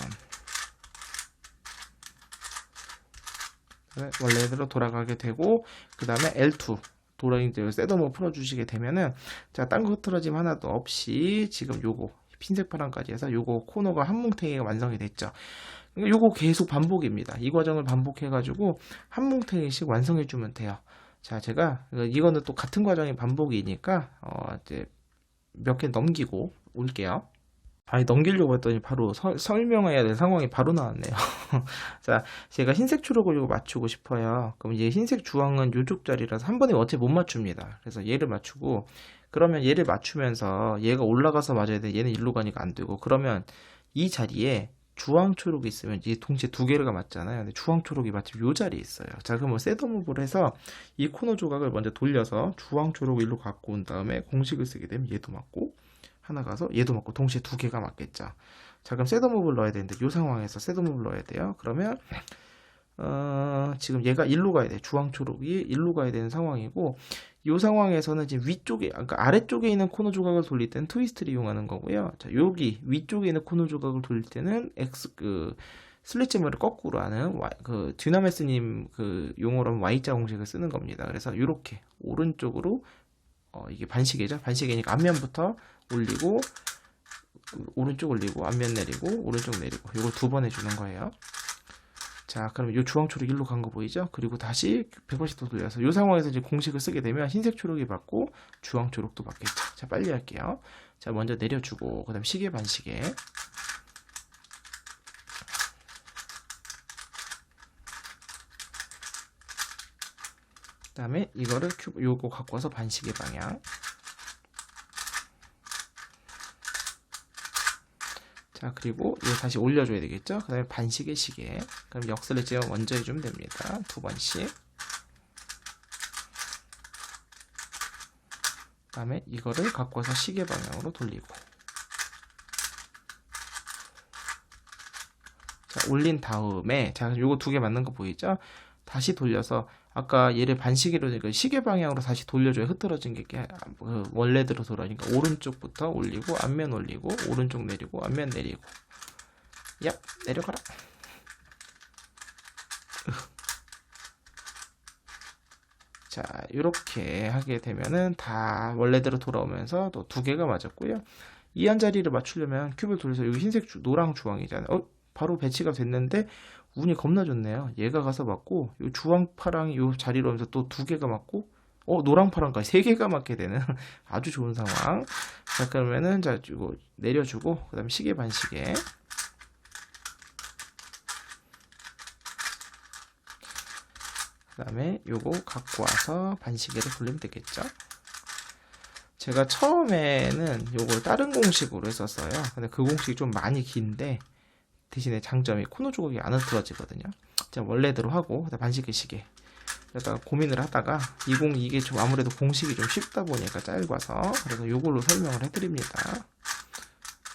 원래대로 돌아가게 되고 그 다음에 L2 이제 셋업을 풀어주시게 되면은 자, 딴 거 틀어짐 하나도 없이 지금 요거 흰색 파랑까지 해서 요거 코너가 한 뭉탱이가 완성이 됐죠. 요거 계속 반복입니다. 이 과정을 반복해 가지고 한 뭉탱이씩 완성해 주면 돼요. 자, 제가 이거는 또 같은 과정이 반복이니까 이제 몇 개 넘기고 올게요. 아니, 넘기려고 했더니 바로 설명해야 될 상황이 바로 나왔네요. 자, 제가 흰색 초록을 이거 맞추고 싶어요. 그럼 얘 흰색 주황은 요쪽 자리라서 한 번에 어차피 못 맞춥니다. 그래서 얘를 맞추고, 그러면 얘를 맞추면서 얘가 올라가서 맞아야 돼. 얘는 일로 가니까 안 되고, 그러면 이 자리에 주황 초록이 있으면 이 동시에 두 개가 맞잖아요. 근데 주황 초록이 마침 요 자리에 있어요. 자, 그러면 셋업무브를 해서 이 코너 조각을 먼저 돌려서 주황 초록 일로 갖고 온 다음에 공식을 쓰게 되면 얘도 맞고, 하나 가서 얘도 맞고 동시에 두 개가 맞겠죠. 자, 그럼 셋업무브를 넣어야 되는데 이 상황에서 셋업무브를 넣어야 돼요. 그러면 지금 얘가 일로 가야 돼. 주황 초록이 일로 가야 되는 상황이고 이 상황에서는 지금 위쪽에 그러니까 아래쪽에 있는 코너 조각을 돌릴 때는 트위스트를 이용하는 거고요. 자, 여기 위쪽에 있는 코너 조각을 돌릴 때는 슬릿잼을 거꾸로 하는 그 듀나메스님 그 용어로는 Y자 공식을 쓰는 겁니다. 그래서 이렇게 오른쪽으로 이게 반시계죠. 반시계니까 앞면부터 올리고 오른쪽 올리고 앞면 내리고 오른쪽 내리고 이걸 두 번 해주는 거예요. 자, 그럼 이 주황초록 1로 간 거 보이죠? 그리고 다시 180도 돌려서 이 상황에서 이제 공식을 쓰게 되면 흰색 초록이 받고 주황초록도 받겠죠. 자, 빨리 할게요. 자, 먼저 내려주고 그 다음 시계 반시계. 그 다음에 이거를 요거 갖고 와서 반시계 방향. 자, 그리고 이거 다시 올려줘야 되겠죠? 그 다음에 반시계 시계. 그럼 역슬릿 먼저 해주면 됩니다. 두 번씩. 그 다음에 이거를 갖고 와서 시계 방향으로 돌리고. 자, 올린 다음에, 자, 요거 두 개 맞는 거 보이죠? 다시 돌려서, 아까 얘를 반시계로, 시계 방향으로 다시 돌려줘야 흐트러진 게 원래대로 돌아가니까 오른쪽부터 올리고, 앞면 올리고, 오른쪽 내리고, 앞면 내리고. 야, 내려가라. 자, 이렇게 하게 되면은 다 원래대로 돌아오면서 또 두 개가 맞았고요. 이 한 자리를 맞추려면 큐브를 돌려서 여기 흰색 노랑 주황이잖아요. 바로 배치가 됐는데 운이 겁나 좋네요. 얘가 가서 맞고 요 주황 파랑이 요 자리로 오면서 또 두 개가 맞고 노랑 파랑까지 세 개가 맞게 되는 아주 좋은 상황. 자, 그러면은 자, 이거 내려주고 그다음에 시계 반시계. 그 다음에 요거 갖고 와서 반시계를 돌리면 되겠죠. 제가 처음에는 요걸 다른 공식으로 했었어요. 근데 그 공식이 좀 많이 긴데 대신에 장점이 코너 조각이 안 흐트러지거든요. 자, 원래대로 하고 그다음 반시계 시계. 그러다가 고민을 하다가 이게 좀 아무래도 공식이 좀 쉽다 보니까 짧아서 그래서 요걸로 설명을 해드립니다.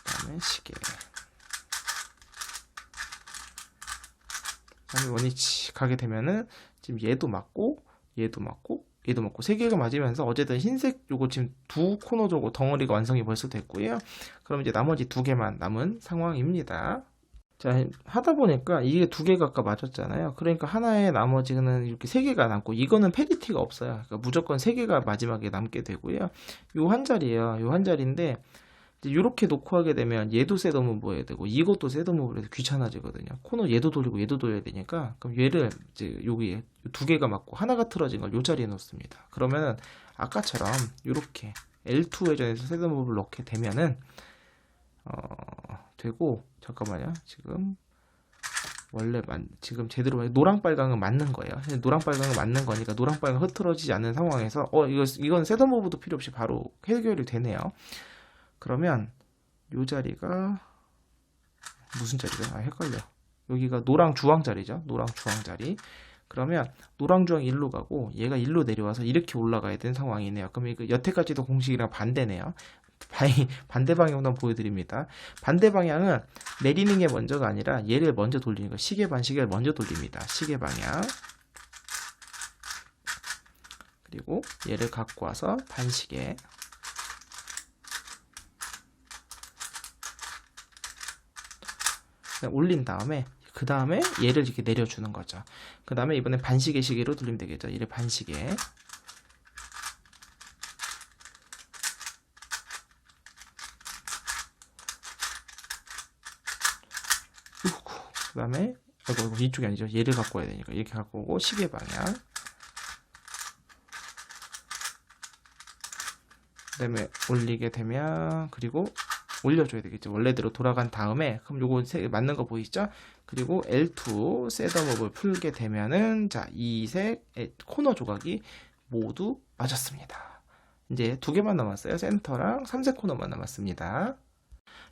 그다음에 시계. 그다음에 원위치 가게 되면은 지금 얘도 맞고 얘도 맞고 얘도 맞고 세 개가 맞으면서 어쨌든 흰색 요거 지금 두 코너 저거 덩어리가 완성이 벌써 됐고요. 그럼 이제 나머지 두 개만 남은 상황입니다. 자, 하다 보니까 이게 두 개가 아까 맞았잖아요. 그러니까 하나에 나머지는 이렇게 세 개가 남고 이거는 페리티가 없어요. 그러니까 무조건 세 개가 마지막에 남게 되고요. 요 한 자리예요. 요 한 자리인데 이렇게 놓고 하게 되면 얘도 셋업무브 해야 되고 이것도 셋업무브를 해서 귀찮아지거든요. 코너 얘도 돌리고 얘도 돌려야 되니까 그럼 얘를 이제 여기에 두 개가 맞고 하나가 틀어진 걸 요 자리에 놓습니다. 그러면은 아까처럼 이렇게 L2 회전에서 셋업무브를 넣게 되면은 되고 잠깐만요. 지금 원래 지금 제대로 노랑 빨강은 맞는 거예요. 노랑 빨강은 맞는 거니까 노랑 빨강 흐트러지지 않는 상황에서 이건 셋업무브도 필요 없이 바로 해결이 되네요. 그러면 요 자리가 무슨 자리죠? 헷갈려. 여기가 노랑 주황 자리죠. 노랑 주황 자리. 그러면 노랑 주황 1로 가고 얘가 1로 내려와서 이렇게 올라가야 되는 상황이네요. 그럼 이거 여태까지도 공식이랑 반대네요. 반대 방향으로 한번 보여드립니다. 반대 방향은 내리는 게 먼저가 아니라 얘를 먼저 돌리는 거. 시계 반시계를 먼저 돌립니다. 시계 방향. 그리고 얘를 갖고 와서 반시계. 올린 다음에 그 다음에 얘를 이렇게 내려주는 거죠. 그 다음에 이번에 반시계 시계로 돌리면 되겠죠. 얘를 반시계. 그 다음에 이쪽이 아니죠. 얘를 갖고 와야 되니까 이렇게 갖고 오고 시계 방향. 그 다음에 올리게 되면 그리고 올려줘야 되겠죠. 원래대로 돌아간 다음에 그럼 요거 맞는 거 보이시죠? 그리고 L2 셋업을 풀게 되면은 자, 이 색 코너 조각이 모두 맞았습니다. 이제 두 개만 남았어요. 센터랑 3색 코너만 남았습니다.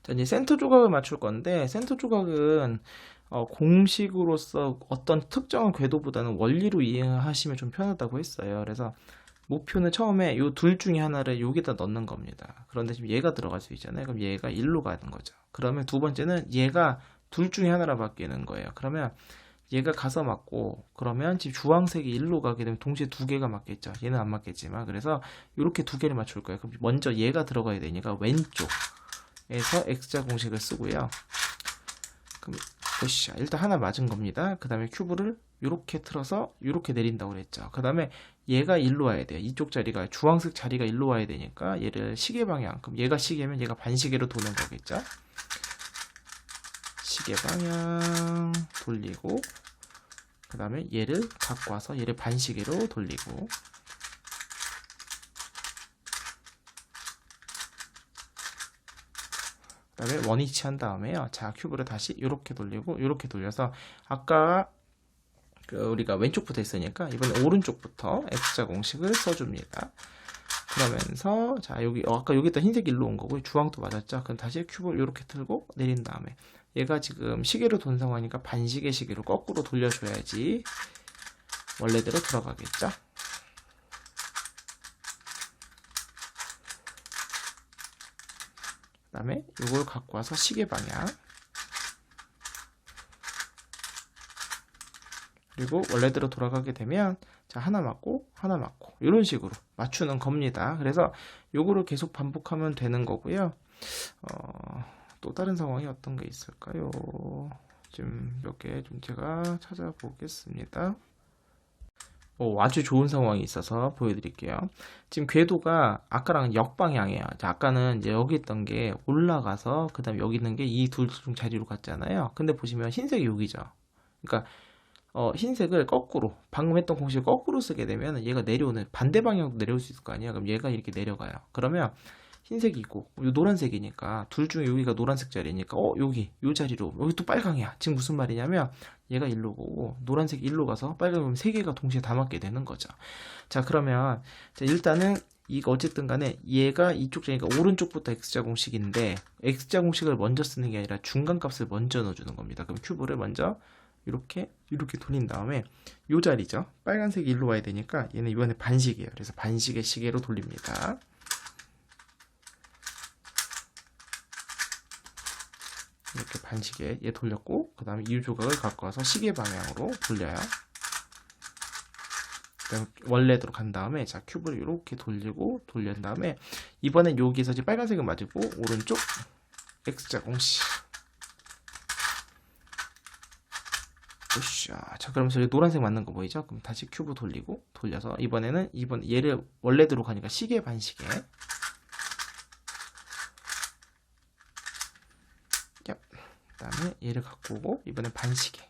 자, 이제 센터 조각을 맞출 건데 센터 조각은 공식으로서 어떤 특정한 궤도보다는 원리로 이해하시면 좀 편하다고 했어요. 그래서 목표는 처음에 요 둘 중에 하나를 여기다 넣는 겁니다. 그런데 지금 얘가 들어갈 수 있잖아요. 그럼 얘가 1로 가는 거죠. 그러면 두 번째는 얘가 둘 중에 하나로 바뀌는 거예요. 그러면 얘가 가서 맞고 그러면 지금 주황색이 1로 가게 되면 동시에 두 개가 맞겠죠. 얘는 안 맞겠지만 그래서 이렇게 두 개를 맞출 거예요. 그럼 먼저 얘가 들어가야 되니까 왼쪽에서 X자 공식을 쓰고요. 그럼 으쌰. 일단 하나 맞은 겁니다. 그 다음에 큐브를 이렇게 틀어서 이렇게 내린다고 그랬죠. 그 다음에 얘가 일로 와야 돼요. 이쪽 자리가 주황색 자리가 일로 와야 되니까 얘를 시계 방향. 그럼 얘가 시계면 얘가 반시계로 도는 거겠죠. 시계 방향 돌리고 그 다음에 얘를 갖고 와서 얘를 반시계로 돌리고 그 다음에 원위치 한 다음에요. 자, 큐브를 다시 이렇게 돌리고 이렇게 돌려서 아까 우리가 왼쪽부터 했으니까 이번에 오른쪽부터 X자 공식을 써줍니다. 그러면서 자 여기 아까 여기다 흰색 일로 온 거고 주황도 맞았죠. 그럼 다시 큐브를 이렇게 틀고 내린 다음에 얘가 지금 시계로 돈 상황이니까 반시계 시계로 거꾸로 돌려줘야지 원래대로 들어가겠죠. 그 다음에 이걸 갖고 와서 시계 방향 그리고 원래대로 돌아가게 되면 자 하나 맞고 하나 맞고 이런 식으로 맞추는 겁니다. 그래서 요거를 계속 반복하면 되는 거고요. 또 다른 상황이 어떤 게 있을까요? 지금 몇 개 좀 제가 찾아보겠습니다. 아주 좋은 상황이 있어서 보여드릴게요. 지금 궤도가 아까랑 역방향이에요. 자, 아까는 이제 여기 있던 게 올라가서 그 다음에 여기 있는 게 이 둘 중 자리로 갔잖아요. 근데 보시면 흰색이 여기죠. 그러니까 흰색을 거꾸로 방금 했던 공식을 거꾸로 쓰게 되면 얘가 내려오는 반대 방향으로 내려올 수 있을 거 아니야. 그럼 얘가 이렇게 내려가요. 그러면 흰색이고 노란색이니까 둘 중에 여기가 노란색 자리니까 여기 요 자리로 여기 또 빨강이야. 지금 무슨 말이냐면 얘가 일로 오고 노란색 일로 가서 빨강이면 세 개가 동시에 다 맞게 되는 거죠. 자 그러면 자, 일단은 이거 어쨌든 간에 얘가 이쪽 자리니까 오른쪽부터 x자 공식인데 x자 공식을 먼저 쓰는 게 아니라 중간값을 먼저 넣어주는 겁니다. 그럼 큐브를 먼저 이렇게 돌린 다음에 요 자리죠. 빨간색이 일로 와야 되니까 얘는 이번에 반시계예요. 그래서 반시계 시계로 돌립니다. 이렇게 반시계 얘 돌렸고 그 다음에 이 조각을 갖고 와서 시계 방향으로 돌려요. 원래대로 간 다음에 자 큐브를 이렇게 돌리고 돌린 다음에 이번엔 여기서 이제 빨간색은 맞고 오른쪽 x자 공식 으쌰. 자 그러면서 노란색 맞는 거 보이죠? 그럼 다시 큐브 돌리고 돌려서 이번 얘를 원래대로 가니까 시계 반시계 그 다음에 얘를 갖고 오고 이번엔 반시계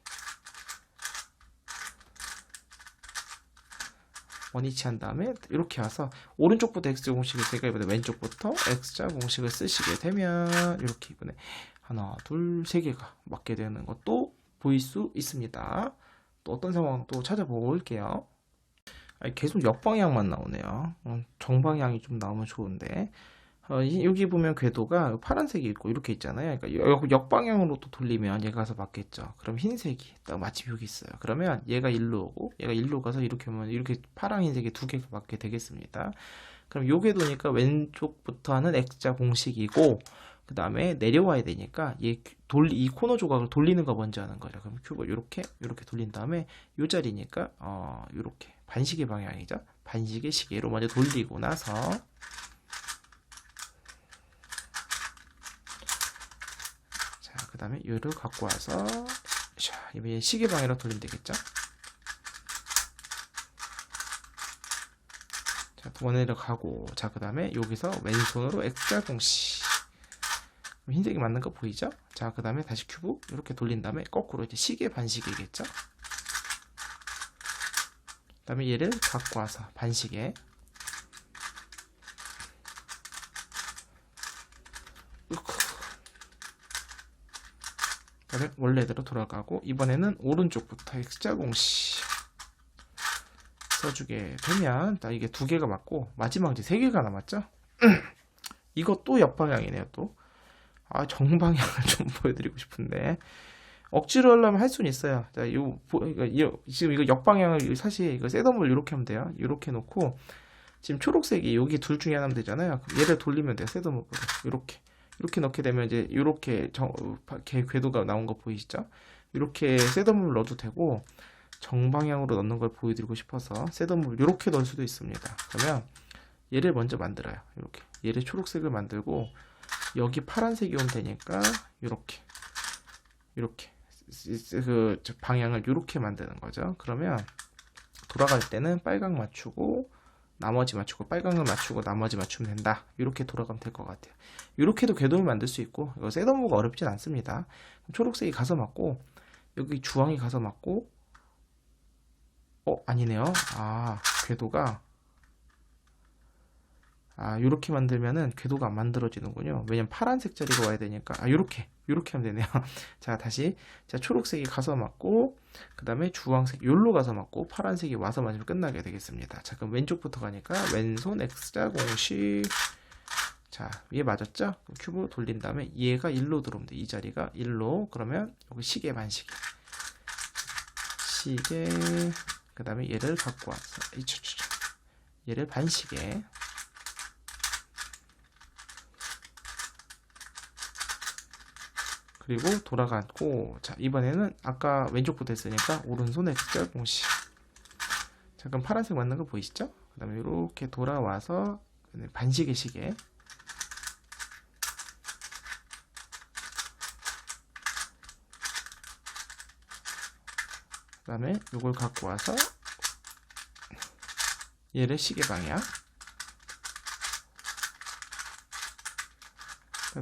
원위치 한 다음에 이렇게 와서 오른쪽부터 x자 공식을 제가 이번에 왼쪽부터 x자 공식을 쓰시게 되면 이렇게 이번에 하나 둘 세 개가 맞게 되는 것도 보일 수 있습니다. 또 어떤 상황 또 찾아볼게요. 계속 역방향만 나오네요. 정방향이 좀 나오면 좋은데 여기 보면 궤도가 파란색이 있고 이렇게 있잖아요. 그러니까 역방향으로 또 돌리면 얘가 가서 맞겠죠. 그럼 흰색이 딱 마침 여기 있어요. 그러면 얘가 일로 오고 얘가 일로 가서 이렇게 하면 이렇게 파랑 흰색이 두 개가 맞게 되겠습니다. 그럼 요 궤도니까 왼쪽부터 하는 x자 공식이고 그 다음에 내려와야 되니까 이 코너 조각을 돌리는 거 먼저 하는 거죠. 그럼 큐브 이렇게 돌린 다음에 이 자리니까 이렇게 반시계 방향이죠. 반시계 시계로 먼저 돌리고 나서 자 그 다음에 얘를 갖고 와서 자 이번에 시계 방향으로 돌리면 되겠죠. 자 원래로 가고 자 그 다음에 여기서 왼손으로 x자 공식 흰색이 맞는 거 보이죠? 자, 그 다음에 다시 큐브 이렇게 돌린 다음에 거꾸로 이제 시계 반시계겠죠? 그 다음에 얘를 갖고 와서 반시계 그 다음에 원래대로 돌아가고 이번에는 오른쪽부터 x자 공식 써주게 되면 이게 두 개가 맞고 마지막 이제 세 개가 남았죠? 이거 또 역방향이네요 또. 정방향을 좀 보여드리고 싶은데 억지로 하려면 할 수는 있어요. 자, 지금 이거 역방향을 사실 이거 셋업을 이렇게 하면 돼요. 이렇게 놓고 지금 초록색이 여기 둘 중에 하나면 되잖아요. 얘를 돌리면 돼요. 셋업으로 이렇게 넣게 되면 이제 이렇게 궤도가 나온 거 보이시죠? 이렇게 셋업을 넣어도 되고 정방향으로 넣는 걸 보여드리고 싶어서 셋업을 이렇게 넣을 수도 있습니다. 그러면 얘를 먼저 만들어요. 이렇게 얘를 초록색을 만들고 여기 파란색이 오면 되니까 이렇게 방향을 이렇게 만드는 거죠. 그러면 돌아갈 때는 빨강 맞추고 나머지 맞추고 빨강을 맞추고 나머지 맞추면 된다. 이렇게 돌아가면 될 것 같아요. 이렇게도 궤도를 만들 수 있고, 이거 셋업무가 어렵진 않습니다. 초록색이 가서 맞고 여기 주황이 가서 맞고, 아니네요. 궤도가 요렇게 만들면은 궤도가 안 만들어지는군요. 왜냐면 파란색 자리가 와야 되니까. 요렇게 하면 되네요. 자, 다시. 자, 초록색이 가서 맞고, 그 다음에 주황색, 요로 가서 맞고, 파란색이 와서 맞으면 끝나게 되겠습니다. 자, 그럼 왼쪽부터 가니까, 왼손 X자 공식. 자, 얘 맞았죠? 큐브 돌린 다음에 얘가 1로 들어오면 돼. 이 자리가 1로. 그러면 여기 시계 반시계. 시계. 그 다음에 얘를 갖고 와서, 얘를 반시계. 그리고 돌아갔고, 자, 이번에는 아까 왼쪽부터 했으니까 오른손 X자 공식. 자, 그럼 파란색 맞는 거 보이시죠? 그 다음에 이렇게 돌아와서 반시계 시계. 그 다음에 이걸 갖고 와서 얘를 시계 방향.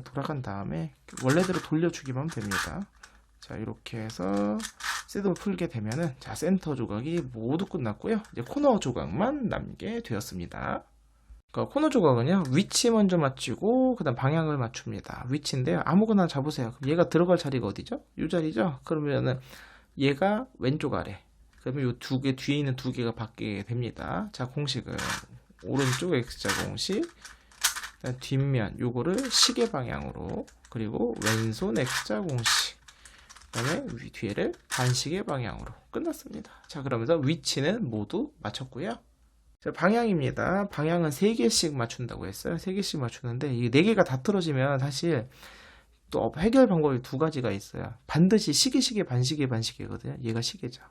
돌아간 다음에 원래대로 돌려주기만 하면 됩니다. 자, 이렇게 해서 셋업을 풀게 되면은, 자, 센터 조각이 모두 끝났고요. 이제 코너 조각만 남게 되었습니다. 그러니까 코너 조각은요, 위치 먼저 맞추고 그 다음 방향을 맞춥니다. 위치인데요, 아무거나 잡으세요. 그럼 얘가 들어갈 자리가 어디죠? 이 자리죠? 그러면은 얘가 왼쪽 아래, 그러면 요 두 개 뒤에 있는 두 개가 바뀌게 됩니다. 자, 공식은 오른쪽 X자 공식, 뒷면 요거를 시계 방향으로, 그리고 왼손 X자 공식, 그 다음에 뒤에를 반시계 방향으로 끝났습니다. 자, 그러면서 위치는 모두 맞췄고요. 자, 방향입니다. 방향은 3개씩 맞춘다고 했어요. 3개씩 맞추는데 이게 4개가 다 틀어지면 사실 또 해결 방법이 2가지가 있어요. 반드시 시계 반시계 반시계거든요. 얘가 시계죠.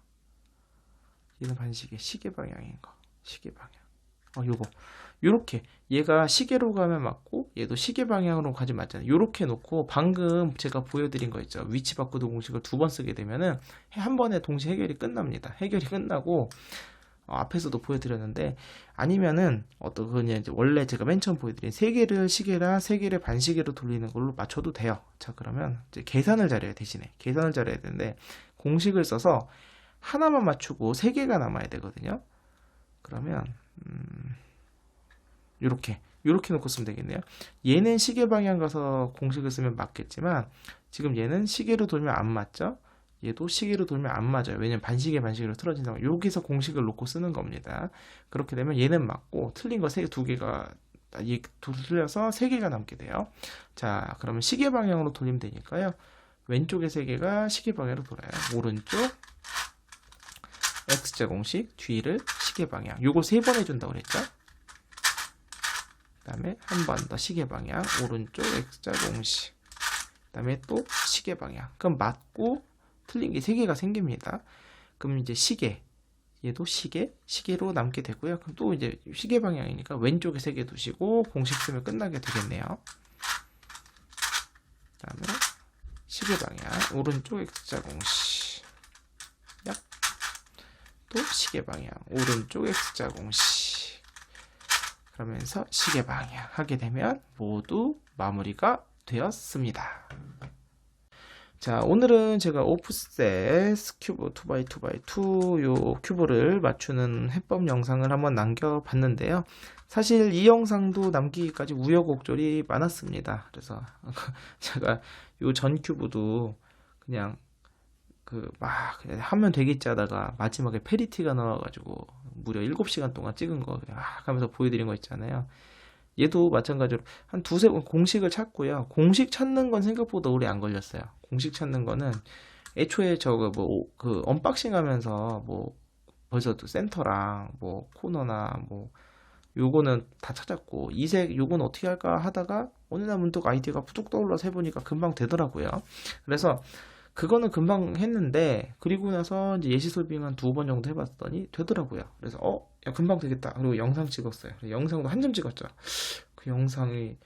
얘는 반시계, 시계 방향인 거. 시계 방향. 요거. 요렇게 얘가 시계로 가면 맞고 얘도 시계 방향으로 가지 맞잖아요. 요렇게 놓고 방금 제가 보여드린 거 있죠. 위치 바꾸기 공식을 2번 쓰게 되면은 한 번에 동시에 해결이 끝납니다. 해결이 끝나고 앞에서도 보여드렸는데, 아니면은 그냥 이제 원래 제가 맨 처음 보여드린 3개를 시계랑 3개를 반시계로 돌리는 걸로 맞춰도 돼요. 자, 그러면 이제 계산을 잘해요. 대신에 계산을 잘해야 되는데 공식을 써서 하나만 맞추고 3개가 남아야 되거든요. 그러면 요렇게 놓고 쓰면 되겠네요. 얘는 시계 방향 가서 공식을 쓰면 맞겠지만 지금 얘는 시계로 돌면 안 맞죠? 얘도 시계로 돌면 안 맞아요. 왜냐면 반시계로 틀어진다고. 여기서 공식을 놓고 쓰는 겁니다. 그렇게 되면 얘는 맞고 틀린 거 2개가 틀려서 3개가 남게 돼요. 자, 그러면 시계 방향으로 돌리면 되니까요. 왼쪽에 3개가 시계 방향으로 돌아요. 오른쪽 X자 공식, 뒤를 시계 방향. 요거 3번 해준다고 그랬죠? 그 다음에 한 번 더 시계 방향, 오른쪽 X자 공식, 그 다음에 또 시계 방향. 그럼 맞고 틀린 게 3개가 생깁니다. 그럼 이제 시계, 얘도 시계로 남게 되고요. 그럼 또 이제 시계 방향이니까 왼쪽에 3개 두시고 공식 쓰면 끝나게 되겠네요. 그 다음에 시계 방향, 오른쪽 X자 공식, 또 시계 방향, 오른쪽 X자 공식, 그러면서 시계 방향 하게 되면 모두 마무리가 되었습니다. 자, 오늘은 제가 오프셋 큐브 2x2x2 요 큐브를 맞추는 해법 영상을 한번 남겨봤는데요. 사실 이 영상도 남기기까지 우여곡절이 많았습니다. 그래서 제가 요 전 큐브도 그냥 막 하면 되겠지 하다가 마지막에 페리티가 나와가지고 무려 7시간 동안 찍은 거 막 하면서 보여드린 거 있잖아요. 얘도 마찬가지로 한 2-3번 공식을 찾고요. 공식 찾는 건 생각보다 오래 안 걸렸어요. 공식 찾는 거는 애초에 언박싱 하면서 벌써 또 센터랑 코너나 요거는 다 찾았고, 이색 요건 어떻게 할까 하다가 어느 날 문득 아이디어가 푸득 떠올라서 해보니까 금방 되더라고요. 그래서 그거는 금방 했는데, 그리고 나서 이제 예시 솔빙 한 2번 정도 해봤더니 되더라고요. 그래서 야, 금방 되겠다. 그리고 영상 찍었어요. 영상도 한 점 찍었죠. 그 영상이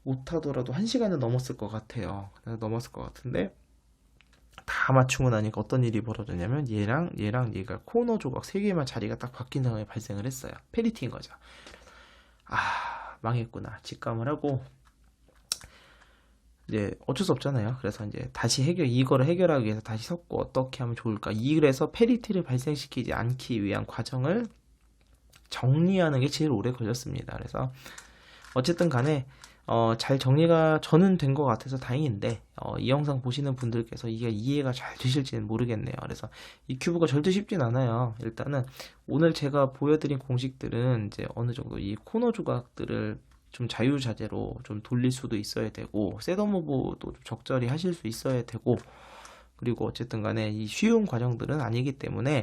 못하더라도 1시간은 넘었을 것 같아요. 넘었을 것 같은데 다 다 맞추고 나니까 어떤 일이 벌어졌냐면 얘랑 얘가 코너 조각 3개만 자리가 딱 바뀐 상황이 발생을 했어요. 페리티인 거죠. 아, 망했구나. 직감을 하고 이제 어쩔 수 없잖아요. 그래서 이제 다시 이거를 해결하기 위해서 다시 섞고 어떻게 하면 좋을까. 이래서 페리티를 발생시키지 않기 위한 과정을 정리하는 게 제일 오래 걸렸습니다. 그래서 어쨌든 간에 잘 정리가 저는 된 것 같아서 다행인데 이 영상 보시는 분들께서 이게 이해가 잘 되실지는 모르겠네요. 그래서 이 큐브가 절대 쉽진 않아요. 일단은 오늘 제가 보여드린 공식들은 이제 어느 정도 이 코너 조각들을 좀 자유자재로 좀 돌릴 수도 있어야 되고 셋업무브도 좀 적절히 하실 수 있어야 되고 그리고 어쨌든 간에 이 쉬운 과정들은 아니기 때문에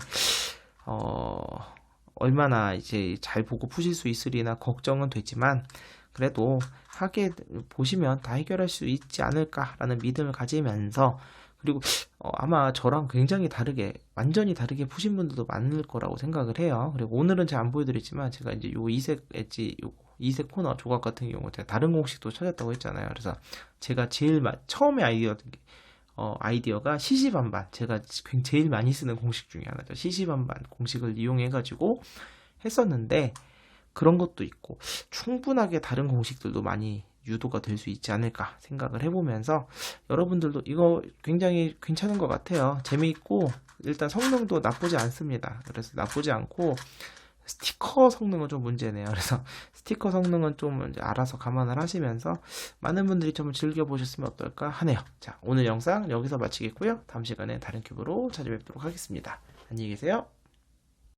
얼마나 이제 잘 보고 푸실 수 있으리나 걱정은 되지만 그래도 하게 보시면 다 해결할 수 있지 않을까라는 믿음을 가지면서 그리고 아마 저랑 굉장히 다르게 완전히 다르게 푸신 분들도 많을 거라고 생각을 해요. 그리고 오늘은 제가 안 보여드리지만 제가 이제 요 이색 엣지 요 이색 코너 조각 같은 경우 제가 다른 공식도 찾았다고 했잖아요. 그래서 제가 제일 처음에 아이디어가 시시반반 제가 제일 많이 쓰는 공식 중에 하나죠. 시시반반 공식을 이용해 가지고 했었는데 그런 것도 있고 충분하게 다른 공식들도 많이 유도가 될 수 있지 않을까 생각을 해보면서 여러분들도 이거 굉장히 괜찮은 것 같아요. 재미있고 일단 성능도 나쁘지 않습니다. 그래서 나쁘지 않고 스티커 성능은 좀 문제네요. 그래서 스티커 성능은 좀 이제 알아서 감안을 하시면서 많은 분들이 좀 즐겨보셨으면 어떨까 하네요. 자, 오늘 영상 여기서 마치겠고요. 다음 시간에 다른 큐브로 찾아뵙도록 하겠습니다. 안녕히 계세요.